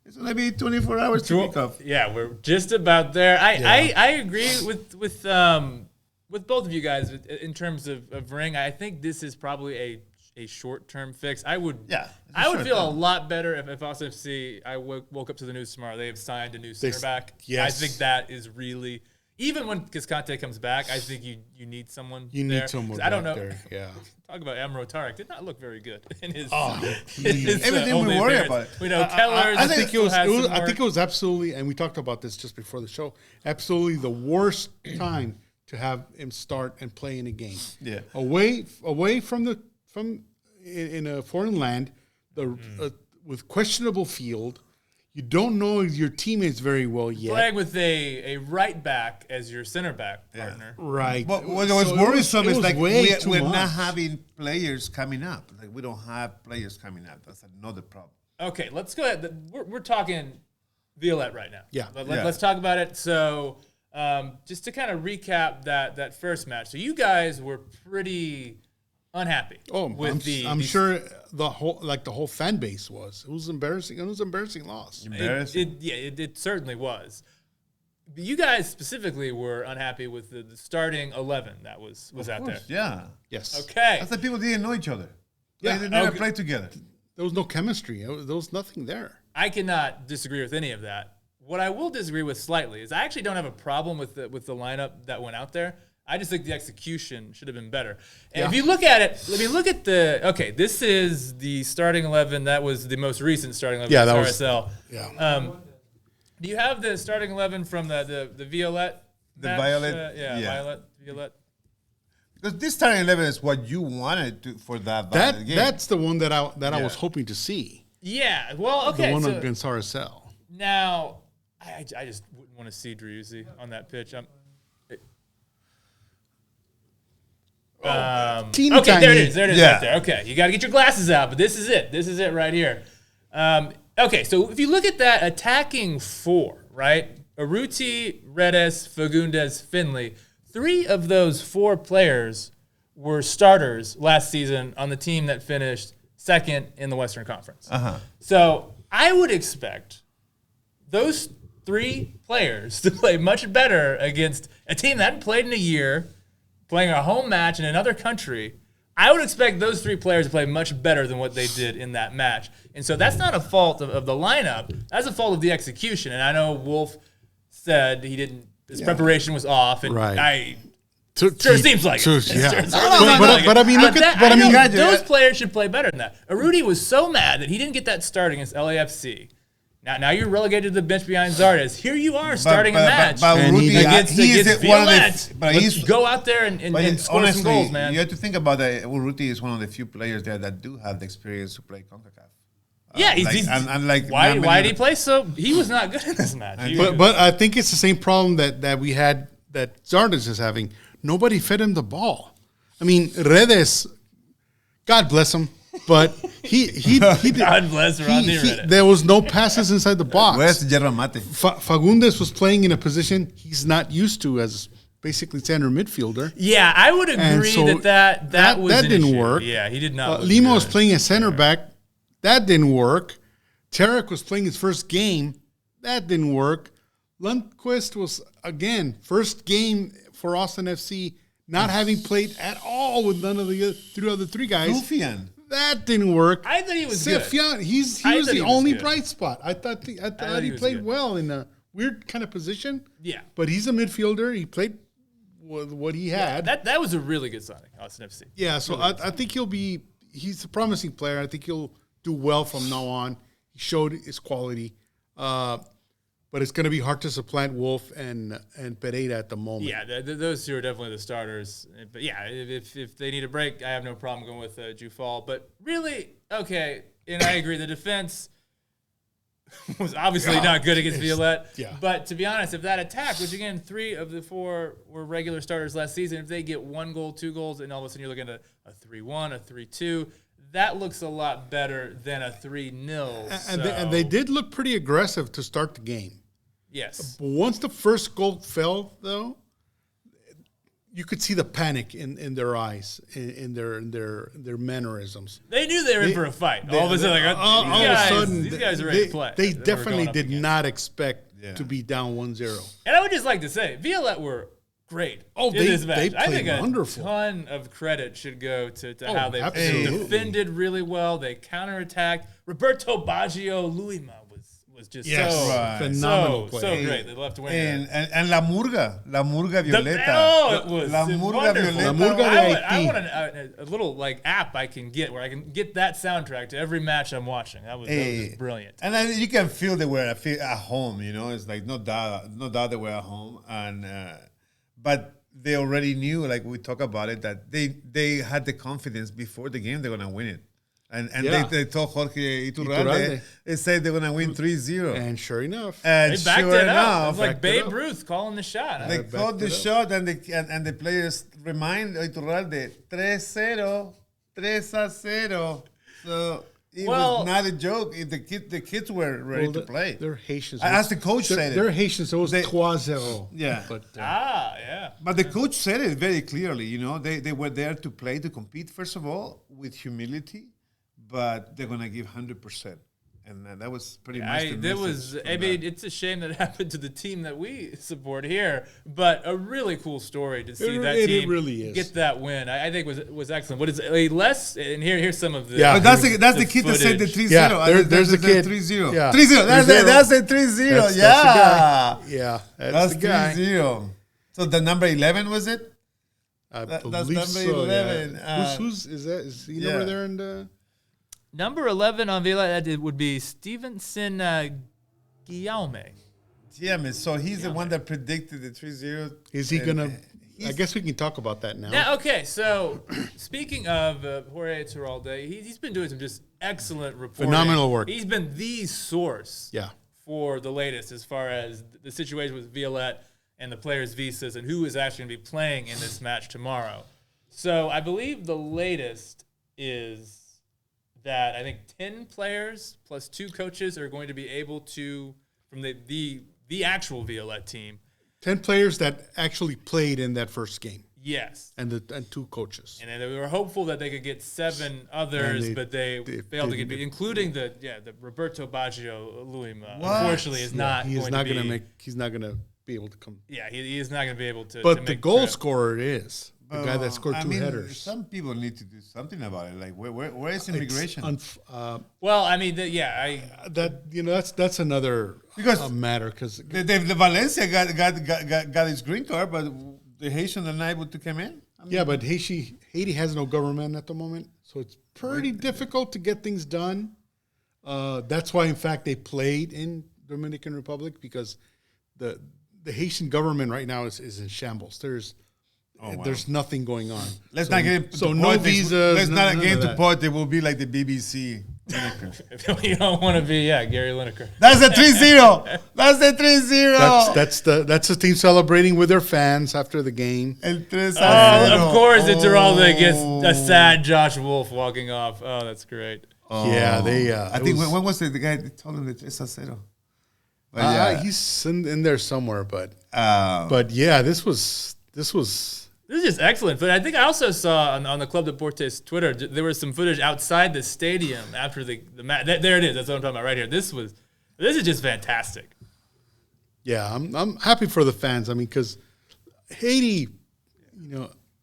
It's going to be 24 hours to kick off. Yeah, we're just about there. I agree with both of you guys in terms of ring. I think this is probably a short-term fix. I would feel a lot better if also FC, I woke up to the news tomorrow. They have signed a new center back. Yes. I think that is really, even when Cascante comes back, I think you need someone there. You need someone I don't know. There. Yeah. Talk about Amro Tarek. Did not look very good in his. Everything we worry about it. We know Keller's. I think it was absolutely, and we talked about this just before the show. Absolutely the worst time to have him start and play in a game. Yeah. Away from in a foreign land, with questionable field. You don't know your teammates very well yet. Playing with a right back as your center back partner. Right. But what was worrisome is like we're not having players coming up. Like we don't have players coming up. That's another problem. Okay, let's go ahead. We're talking Violette right now. Yeah. Let's talk about it. So just to kind of recap that first match. So you guys were pretty unhappy. I'm sure the whole fan base was. It was embarrassing. It was an embarrassing loss. It certainly was. But you guys specifically were unhappy with the starting 11 that was out there. Yeah. Yes. Okay. I thought people didn't know each other. Yeah. They never played together. There was no chemistry. There was nothing there. I cannot disagree with any of that. What I will disagree with slightly is I actually don't have a problem with the lineup that went out there. I just think the execution should have been better. And if you look at it, this is the starting 11. That was the most recent starting 11 for RSL. Do you have the starting 11 from the Violette match? Violette? Violette. Because this starting 11 is what you wanted for that game. That's the one that I was hoping to see. Yeah, well, okay. The one against RSL. Now, I just wouldn't want to see Driussi on that pitch. Okay, there it is right there. Okay, you got to get your glasses out, but this is it right here. Okay, so if you look at that attacking four, right? Urruti, Redes, Fagundes, Finley, 3 of those 4 players were starters last season on the team that finished second in the Western Conference. So I would expect those 3 players to play much better against a team that hadn't played in a year, playing a home match in another country. I would expect those 3 players to play much better than what they did in that match. And so that's not a fault of the lineup. That's a fault of the execution. And I know Wolf said his preparation was off. And sure seems like it. But I mean, those players should play better than that. Urruti was so mad that he didn't get that start against LAFC. Now you're relegated to the bench behind Zardes. Here you are starting a match against Violette. Go out there and score some goals, man. You have to think about that. Urruti is one of the few players there that do have the experience to play CONCACAF. Why did he play so? He was not good in this match. But I think it's the same problem that we had that Zardes is having. Nobody fed him the ball. I mean, Redes, God bless him. But he God bless Rodney Redes. There was no passes inside the box. Where's Yerra Mate? Fagundes was playing in a position he's not used to as basically center midfielder. Yeah, I would agree that didn't work. Yeah, he did not. Lima was playing as center back. That didn't work. Tarek was playing his first game. That didn't work. Lundqvist was, again, first game for Austin FC, not having played at all with none of the other 3 guys. Rufian. That didn't work. I thought he was good. He was the only bright spot. I thought he played well in a weird kind of position. Yeah. But he's a midfielder. He played with what he had. That was a really good signing, Austin FC. Yeah, so really I think he's a promising player. I think he'll do well from now on. He showed his quality. but it's going to be hard to supplant Wolf and Pereira at the moment. Yeah, those two are definitely the starters. But yeah, if they need a break, I have no problem going with Jufal. But really, okay, and I agree, the defense was obviously not good against Violette. Yeah. But to be honest, if that attack, which again, 3 of the 4 were regular starters last season, if they get 1 goal, 2 goals, and all of a sudden you're looking at a 3-1, a 3-2, that looks a lot better than a 3-0. And they did look pretty aggressive to start the game. Yes. But once the first goal fell, though, you could see the panic in their eyes, in their mannerisms. They knew they were in for a fight. All of a sudden, these guys are ready to play. They definitely did not expect to be down 1-0. And I would just like to say, Violette were great in this match. I think wonderful. A ton of credit should go to how they defended really well. They counterattacked. Roberto Baggio Luima was just phenomenal so great. They left wing. And La Murga Violeta. It was La Murga Violeta. La Murga I want a little app I can get where I can get that soundtrack to every match I'm watching. That was just brilliant. And then you can feel they were at home. It's like no doubt they were at home, and but they already knew, like we talk about it, that they had the confidence before the game they're gonna win it. And they told Jorge Iturralde, they said they're going to win 3-0. And sure enough. They backed it up. It was like Babe Ruth calling the shot. They called the shot, and the players remind Iturralde, 3-0, 3-0. So it was not a joke. The kids were ready to play. They're Haitians. As the coach said it. They're Haitians, so it was 3-0. Yeah. But, But the coach said it very clearly. They were there to play, to compete, first of all, with humility. But they're going to give 100%. And that was pretty much it's a shame that it happened to the team that we support here, but a really cool story to see that team really get that win. I think was excellent. What is it, less? And here's some of the but that's the kid that said the 3-0. Yeah, there's the kid. 3-0. Yeah. 3-0. That's the 3-0. That's the guy. That's the guy. 3-0. So the number 11 was it? I that's believe number so. 11. Yeah. Who's is that? Is he over there in the? Number 11 on Violette, it would be Stevenson Guillaume. Yeah, so he's the one that predicted the 3-0. Is he going to? I guess we can talk about that now. Yeah, okay, so speaking of Jorge Iturralde, he's been doing some just excellent reporting. Phenomenal work. He's been the source for the latest as far as the situation with Violette and the players' visas and who is actually going to be playing in this match tomorrow. So I believe the latest is that I think 10 players plus 2 coaches are going to be able to, from the actual Violette team. 10 players that actually played in that first game. Yes. And 2 coaches. And they were hopeful that they could get 7 others, but they failed to get, including the Roberto Baggio Luima. Unfortunately, is not he's going not to be. He's not going to be able to come. Yeah, he is not going to be able to. But the goal scorer is. The guy that scored 2 headers. Some people need to do something about it. Like, where is immigration? Well, I mean, that's another matter because the Valencia got his green card, but the Haitians are not able to come in. But Haiti has no government at the moment, so it's pretty difficult to get things done. That's why, in fact, they played in Dominican Republic because the Haitian government right now is in shambles. There's nothing going on. Let's not get into so no visas. Let's not get into part. They will be like the BBC. You don't want to be, Gary Lineker. That's the 3-0. That's the 3-0. That's the team celebrating with their fans after the game. Of course, Iturralde gets a sad Josh Wolf walking off. Oh, that's great. I think when was it the guy that told him the 3-0? He's in there somewhere, but this was. This is just excellent. But I think I also saw on the Club Deportes Twitter, there was some footage outside the stadium after the match. There it is. That's what I'm talking about right here. This is just fantastic. Yeah, I'm happy for the fans. I mean, because Haiti,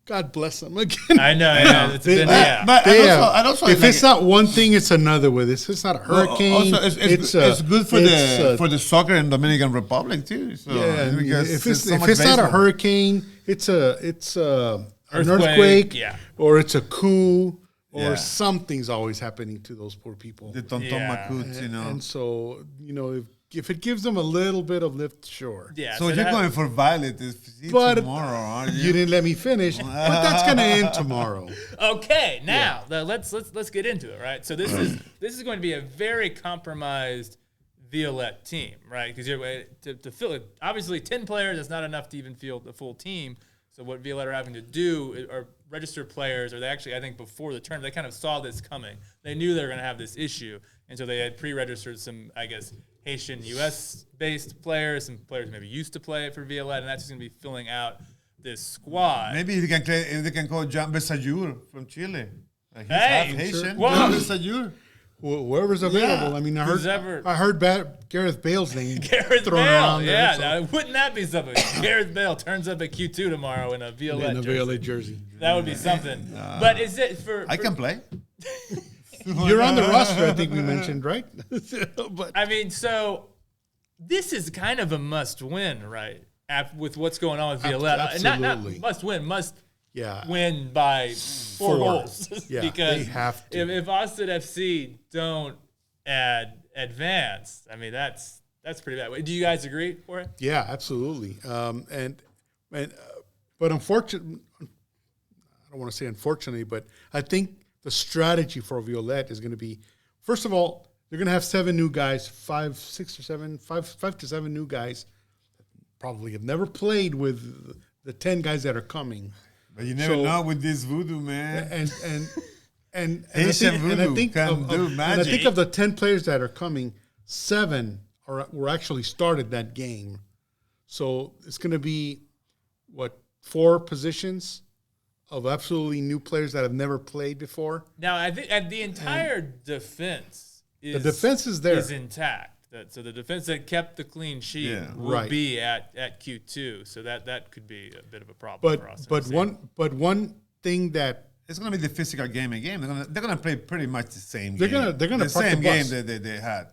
God bless them again. I know. It's been, it's not one thing, it's another with this. It's not a hurricane. It's good for the soccer in Dominican Republic too. So, if it's not a hurricane, it's an earthquake, or it's a coup, or something's always happening to those poor people. The Tonton Macoutes, And so, if it gives them a little bit of lift, sure. Yeah. So you're going for Violette tomorrow, aren't you? You didn't let me finish, but that's going to end tomorrow. Okay, now let's get into it, right? So this is going to be a very compromised Violette team, right? Because you're to fill it. Obviously, 10 players is not enough to even field the full team. So what Violette are having to do are register players, or they actually, I think, before the tournament, they kind of saw this coming. They knew they were going to have this issue, and so they had pre-registered some, I guess, Haitian U.S.-based players, some players maybe used to play for Violette, and that's just going to be filling out this squad. Maybe they can call Jean Besayur from Chile. He's Hey, half Haitian. Whoa. Jean Besayur. Whoever's available. I mean, I heard Gareth Bale's name Gareth thrown Bale, around there. yeah. So. Now, wouldn't that be something? Gareth Bale turns up at Q2 tomorrow in a Violette In a Violette jersey. That would be something. But is it for I can play. You're on the roster, I think we mentioned, right? But I mean, so this is kind of a must-win, right? With what's going on with Violette. Absolutely. Not must-win, must yeah, win by four goals. Yeah, because they have to. If Austin FC don't advance, I mean, that's pretty bad. Do you guys agree for it? Yeah, absolutely. But unfortunately, I don't want to say unfortunately, but I think the strategy for Violette is going to be, first of all, they're going to have 7 new guys, 5 to 7 new guys that probably have never played with the 10 guys that are coming. But you never know with this voodoo, man. And I think of the 10 players that are coming, 7 were actually started that game. So it's going to be, 4 positions of absolutely new players that have never played before. Now, I think the entire defense is there. Is intact. So the defense that kept the clean sheet will be at Q2. So that could be a bit of a problem for us. But one thing that it's going to be the physical game again. They're going to play pretty much the same they're game. They're going to the same game that they had.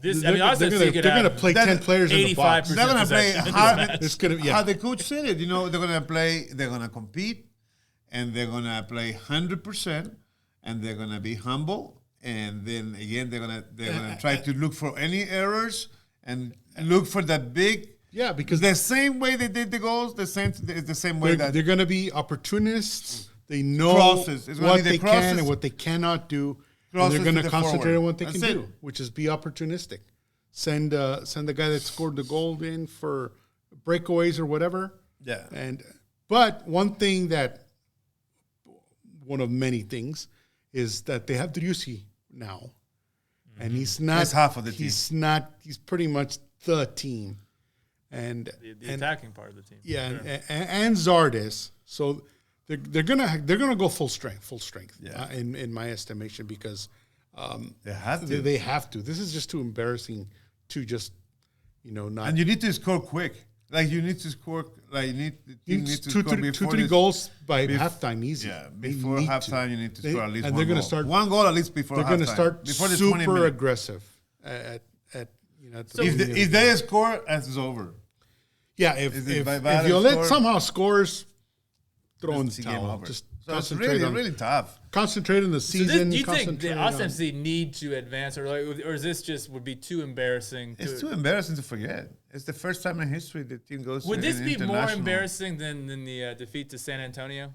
They're going to play 10 players in the box. They're going to play how the coach said it. You know, they're going to compete, and they're going to play 100%, and they're going to be humble. And then again, they're gonna try to look for any errors and look for that big. Yeah, because the same way they did the goals, the same way that they're gonna be opportunists. They know what they can and what they cannot do, and they're gonna concentrate on what they can do, which is be opportunistic. Send the guy that scored the goal in for breakaways or whatever. Yeah. But one of many things is that they have Driussi now, and he's not. That's half of the team. He's not. He's pretty much the team, and the attacking part of the team. Yeah, sure. and Zardes. So they're gonna go full strength. Yeah. In my estimation, because they have to. They have to. This is just too embarrassing to just not. And you need to score quick. Like you need to score. Like you need to score before 2-3 goals by halftime. Easy. Yeah, before halftime you need to score at least and one they're going goal. to start one goal at least before. They're going to start before the super aggressive. So if they score, it's over. Yeah, if Violette somehow scores, throw in the towel. Just so it's really tough. Concentrate on the season. So do you think the Austin FC need to advance, or is this just would be too embarrassing? It's too embarrassing to forget. It's the first time in history the team goes. Would this be more embarrassing than the defeat to San Antonio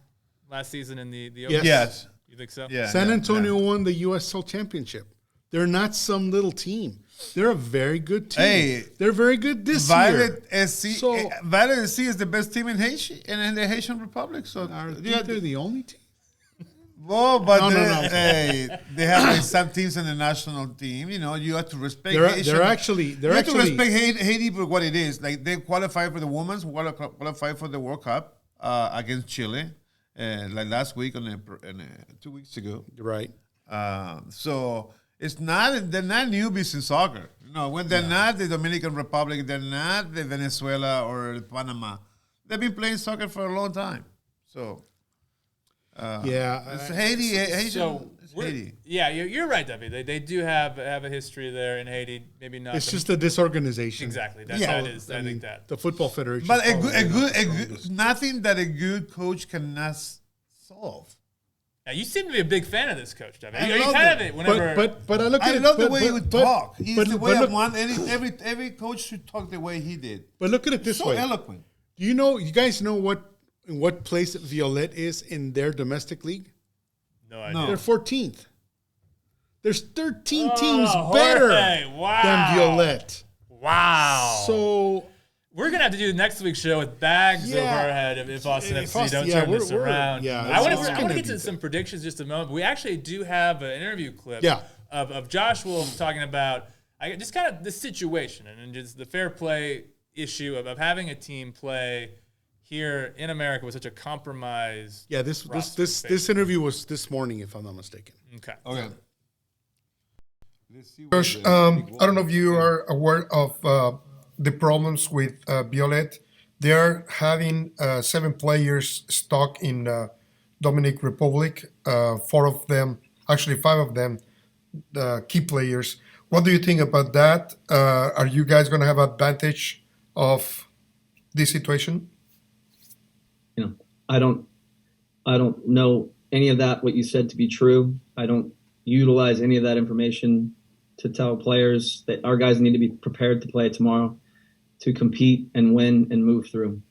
last season in the Open? Yes. You think so? Yeah. San Antonio won the USL Championship. They're not some little team. They're a very good team. Hey, they're very good this year. Violette SC is the best team in Haiti and in the Haitian Republic. So they're the only team. Well, but they have some teams in the national team. You have to respect. They're actually to respect Haiti for what it is. Like they qualified for the women's, qualified for the World Cup against Chile, like last week 2 weeks ago. Right. So they're not newbies in soccer. When they're not the Dominican Republic, they're not the Venezuela or Panama. They've been playing soccer for a long time. So. It's Haiti. Haiti. Yeah, you're right, David. They do have a history there in Haiti. Maybe not. It's just a disorganization. Exactly. That is. I think that the football federation. But a good nothing that a good coach cannot solve. Now, you seem to be a big fan of this coach, David. I Are you love kind it. of whenever? But I look at I it. love the way he would talk. He's the way I look, want. Every coach should talk the way he did. But look at it this So way. eloquent. Do you guys know in what place Violette is in their domestic league? No idea. No. They're 14th. There's 13 teams better than Violette. Wow. So we're going to have to do next week's show with bags over our head if Austin FC don't turn this around. I want to get to some predictions in just a moment. But we actually do have an interview clip of Josh Wolf talking about just kind of the situation and just the fair play issue of having a team play here in America with such a compromised. Yeah, this interview was this morning, if I'm not mistaken. Okay. Josh, I don't know if you are aware of the problems with Violette. They're having 7 players stuck in Dominican Republic. 4 of them, actually 5 of them, key players. What do you think about that? Are you guys going to have advantage of this situation? I don't know any of that, what you said, to be true. I don't utilize any of that information to tell players that our guys need to be prepared to play tomorrow, to compete and win and move through.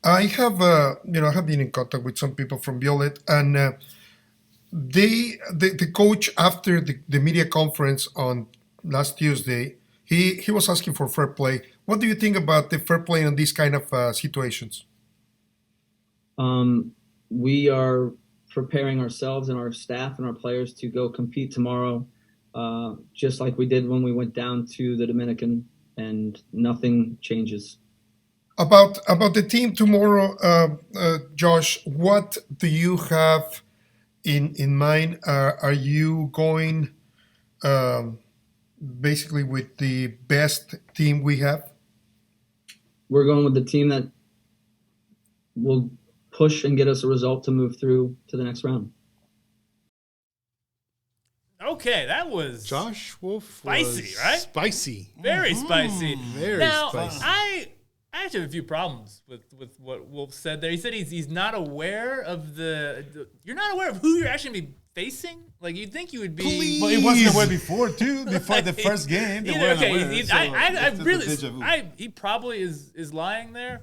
I have, I have been in contact with some people from Violette, and the coach, after the media conference on last Tuesday, he was asking for fair play. What do you think about the fair play in these kind of situations? We are preparing ourselves and our staff and our players to go compete tomorrow, just like we did when we went down to the Dominican, and nothing changes. About the team tomorrow, Josh, what do you have in mind? Are you going basically with the best team we have? We're going with the team that will push and get us a result to move through to the next round. Okay, that was Josh Wolf. Spicy, right? Spicy. Very spicy. Very spicy. I actually have a few problems with what Wolf said there. He said he's not aware of you're not aware of who you're actually going to be facing? Like, you'd think you would be. Please. But it wasn't aware before, too. Before the first game, they weren't aware. He probably is lying there.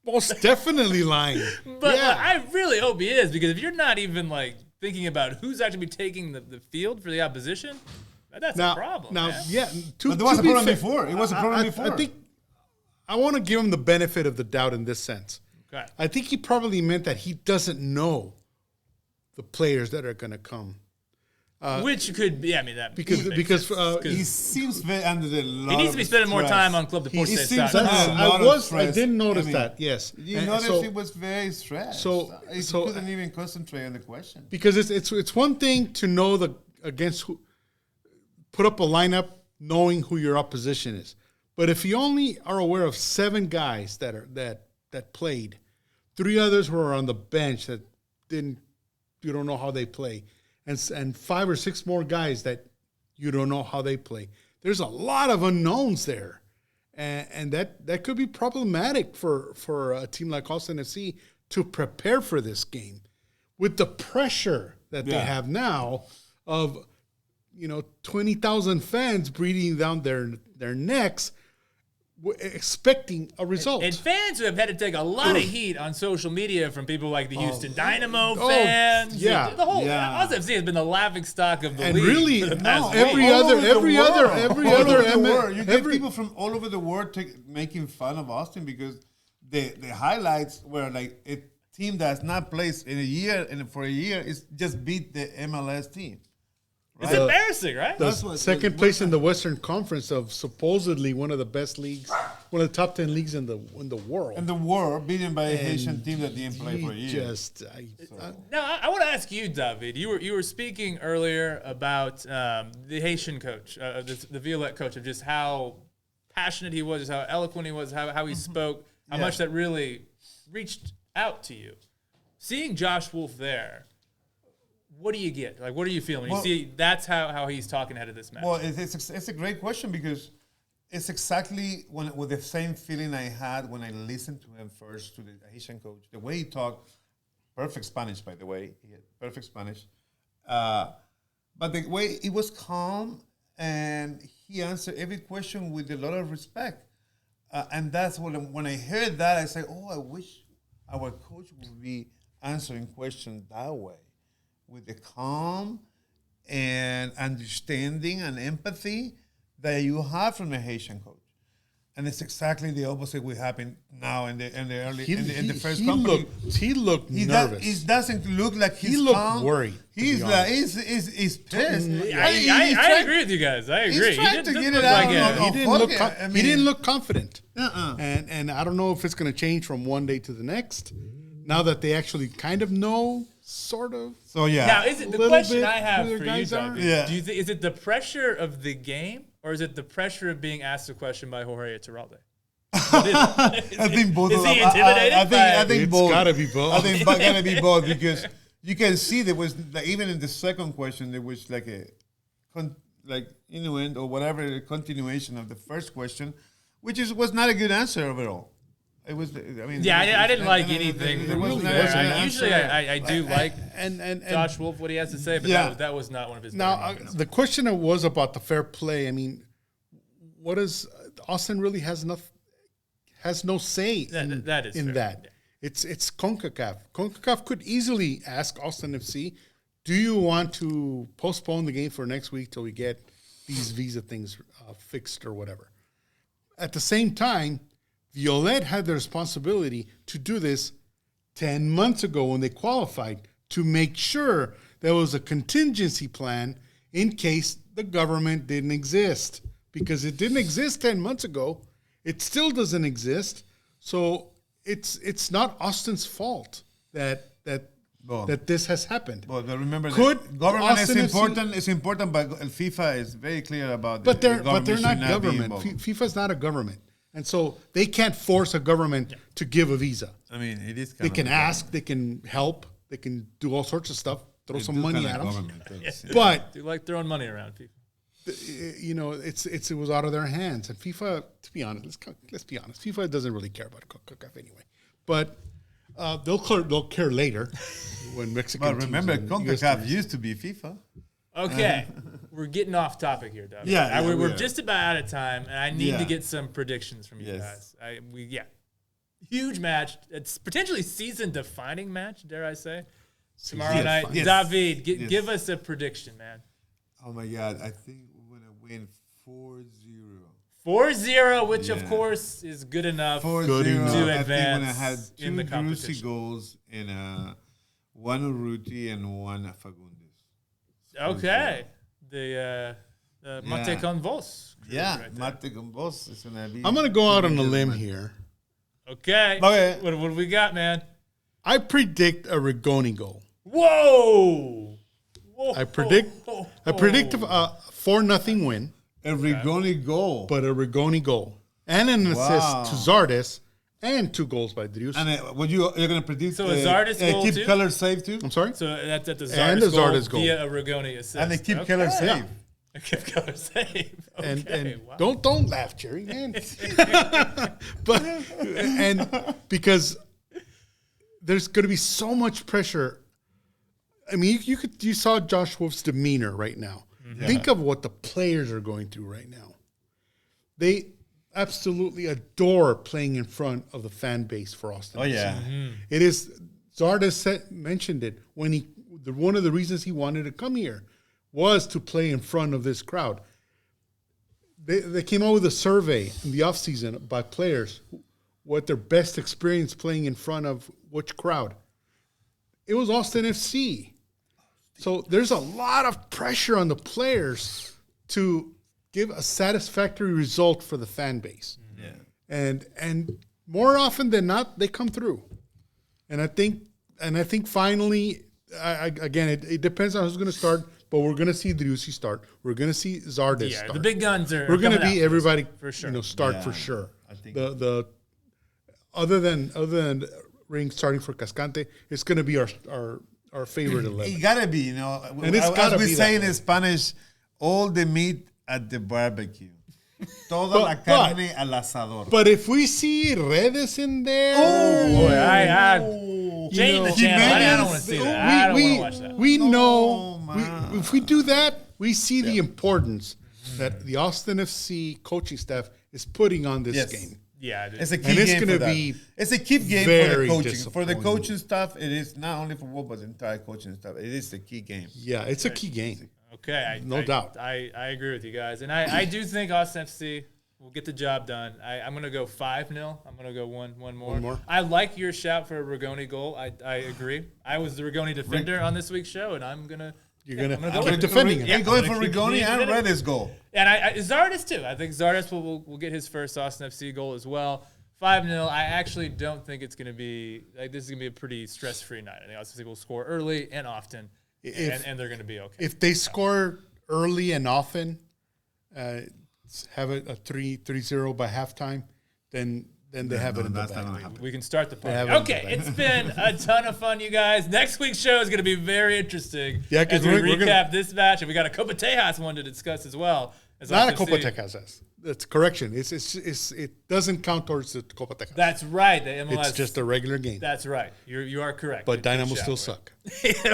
Most definitely lying. But I really hope he is, because if you're not even like thinking about who's actually taking the field for the opposition, that's a problem. Now, man. But there was a problem before. It was a problem before. I think I want to give him the benefit of the doubt in this sense. Okay. I think he probably meant that he doesn't know the players that are going to come. Which could be, I mean, that because he seems very under the lot. He needs to be spending more time on Club Deportes. I did notice that. Yes, you noticed he was very stressed. So he couldn't even concentrate on the question. Because it's one thing to know against who, put up a lineup knowing who your opposition is, but if you only are aware of 7 guys that played, 3 others who are on the bench that you don't know how they play. And 5 or 6 more guys that you don't know how they play. There's a lot of unknowns there. And that could be problematic for a team like Austin FC to prepare for this game. With the pressure that they have now of 20,000 fans breathing down their necks, expecting a result. And fans who have had to take a lot of heat on social media from people like the Houston Dynamo fans. Yeah. The whole Austin FC has been the laughing stock of the and league. really, for the past every week. other world. You get people from all over the world making fun of Austin because the highlights were like a team that's not placed in a year, and for a year is just beat the MLS team. It's embarrassing, right? Second place in the Western Conference of supposedly one of the best leagues, one of the top 10 leagues in the world. In the world, beaten by a Haitian team that didn't play for a year. Now, I want to ask you, David. You were speaking earlier about the Haitian coach, the Violette coach, of just how passionate he was, just how eloquent he was, how he spoke, how much that really reached out to you. Seeing Josh Wolf there, what do you get? Like, what are you feeling? You see, that's how he's talking ahead of this match. Well, it's a great question because it's exactly with the same feeling I had when I listened to him first, to the Haitian coach. The way he talked, perfect Spanish, by the way. He had perfect Spanish. But the way he was calm and he answered every question with a lot of respect. And that's when I heard that, I said, I wish our coach would be answering questions that way, with the calm and understanding and empathy that you have from a Haitian coach. And it's exactly the opposite will happen now in the early in the first company. He looked nervous. He doesn't look like he looked calm. worried. He's pissed. I agree with you guys. I agree. He's trying to get it out. He didn't look confident. And I don't know if it's going to change from one day to the next. Now that they actually kind of know, sort of. So yeah. Now, is it the question I have who for their you, guys are? David? Yeah. Do you think is it the pressure of the game, or is it the pressure of being asked a question by Jorge Iturralde? I think both. Is of he them. intimidated? I think It's both. gotta be both. I think it's gotta be both because you can see there was even in the second question there was like a innuendo or whatever, a continuation of the first question, which was not a good answer overall. It was. I mean. Yeah, I didn't like anything. It wasn't Usually, I do like And Josh Wolf what he has to say, but Yeah. that was not one of his. now better moments. the question was about the fair play. I mean, what is Austin really has no say That is in fair. that. Yeah. It's CONCACAF. CONCACAF could easily ask Austin FC, do you want to postpone the game for next week till we get these visa things fixed or whatever? At the same time, Violette had the responsibility to do this 10 months ago when they qualified to make sure there was a contingency plan in case the government didn't exist. Because it didn't exist 10 months ago. It still doesn't exist. So it's not Austin's fault that this has happened. But remember, Could that government Austin is FC important. It's important, but FIFA is very clear about. But they're the they're not should be government. involved. FIFA's not a government. And so they can't force a government to give a visa. I mean, it is. They can ask, they can help, they can do all sorts of stuff, throw some money at them. But Do like throwing money around people. it was out of their hands. And FIFA, to be honest, let's be honest, FIFA doesn't really care about CONCACAF anyway. But they'll care later when Mexican. But remember, teams and US CONCACAF teams- used to be FIFA. Okay, we're getting off topic here, Doug. Yeah, we're we are. just about out of time, and I need to Yeah. get some predictions from you Yes. guys. Huge match. It's potentially season-defining match, dare I say? Tomorrow Yes. night, Yes. David, Yes. give us a prediction, man. Oh my God! I think we're gonna win 4-0. 4-0, which of Yeah. course is good enough. 4-0. to I think we're gonna advance have in the two Drusi competition. goals and one Urruti and one Fagundes. Okay. The Mate Yeah. con Vos. Yeah, Right there. Mate con Vos is gonna be. I'm going to go out on a limb here. Okay. Okay. What do we got, man? I predict a Rigoni goal. Whoa! I predict a 4-0 win, A Rigoni goal. but a Rigoni goal and an assist to Zardes and 2 goals by Drius. And you're going to predict So a Zardes goal keep too? color save too? I'm sorry. So that's at the And Zardes the Zardes goal. via a Rigoni assist. And they keep color save. A keep color save. Okay. And wow. don't laugh, Jerry, man. and because there's going to be so much pressure. I mean, you saw Josh Wolf's demeanor right now. Mm-hmm. Think of what the players are going through right now. They absolutely adore playing in front of the fan base for Austin. Oh, yeah. It is. Zardes mentioned it when one of the reasons he wanted to come here was to play in front of this crowd. They came out with a survey in the offseason by players, what their best experience playing in front of which crowd. It was Austin FC. So there's a lot of pressure on the players to give a satisfactory result for the fan base. Yeah. And more often than not, they come through. And I think finally, again, it depends on who's going to start, but we're going to see Driussi start. We're going to see Zardes start. The big guns are. We're going to coming be out everybody for sure. Start Yeah, for sure. I think the other than Ring starting for Cascante, it's going to be our favorite 11. It gotta be, And it's gotta as we be say that in way. Spanish, all the meat at the barbecue. Toda la carne al asador. But if we see Redes in there, Boy, Change the channel. I don't want to see that. I don't want to watch that. We know man. if we do that, we see the importance that the Austin FC coaching staff is putting on this game. Yeah, it is. It's a key And it's game gonna for that. be It's a key game for very the coaching. For the disappointing. coaching staff, it is not only for football, but the entire coaching staff. It is the key game. Yeah, it's a key game. Okay, No doubt. I agree with you guys, and I do think Austin FC will get the job done. I'm going to go 5-0. I'm going to go one more. One more. I like your shout for a Rigoni goal. I agree. I was the Rigoni defender on this week's show, and I'm gonna. You're gonna go keep with it. defending him. You're going for I'm gonna keep Rigoni and defending it. Redis goal. And I Zardes too. I think Zardes will get his first Austin FC goal as well. 5-0. I actually don't think it's going to be this is going to be a pretty stress-free night. I think Austin FC will score early and often, and they're going to be okay. If they score early and often, have a 3-0 by halftime, then they have it in the that's not gonna bag. happen. We can start the party. have it in Okay, the it's been a ton of fun, you guys. Next week's show is going to be very interesting. Yeah, 'cause as we we're recap gonna- this match, and we got a Copa Tejas one to discuss as well. Not a Copa Tecas. That's correction. It doesn't count towards the Copa Tecas. That's right. The MLS. It's just a regular game. That's right. You are correct. But Good Dynamo shout, still Ray. suck. Yeah,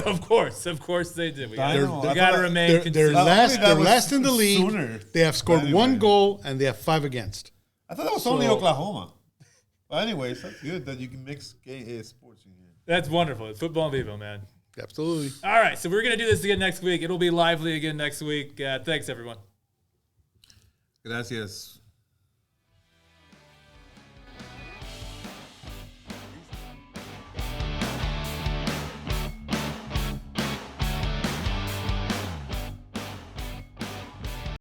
of course they did. We Dynamo, I got to thought- remain They're consistent. last. that They're was last in the league. sooner. They have scored Anyway. 1 goal and they have 5 against. I thought that was only Oklahoma. But anyways, that's good that you can mix sports in here. That's wonderful. It's Futbol En Vivo, man. Absolutely. All right, so we're going to do this again next week. It'll be lively again next week. Thanks, everyone. Gracias.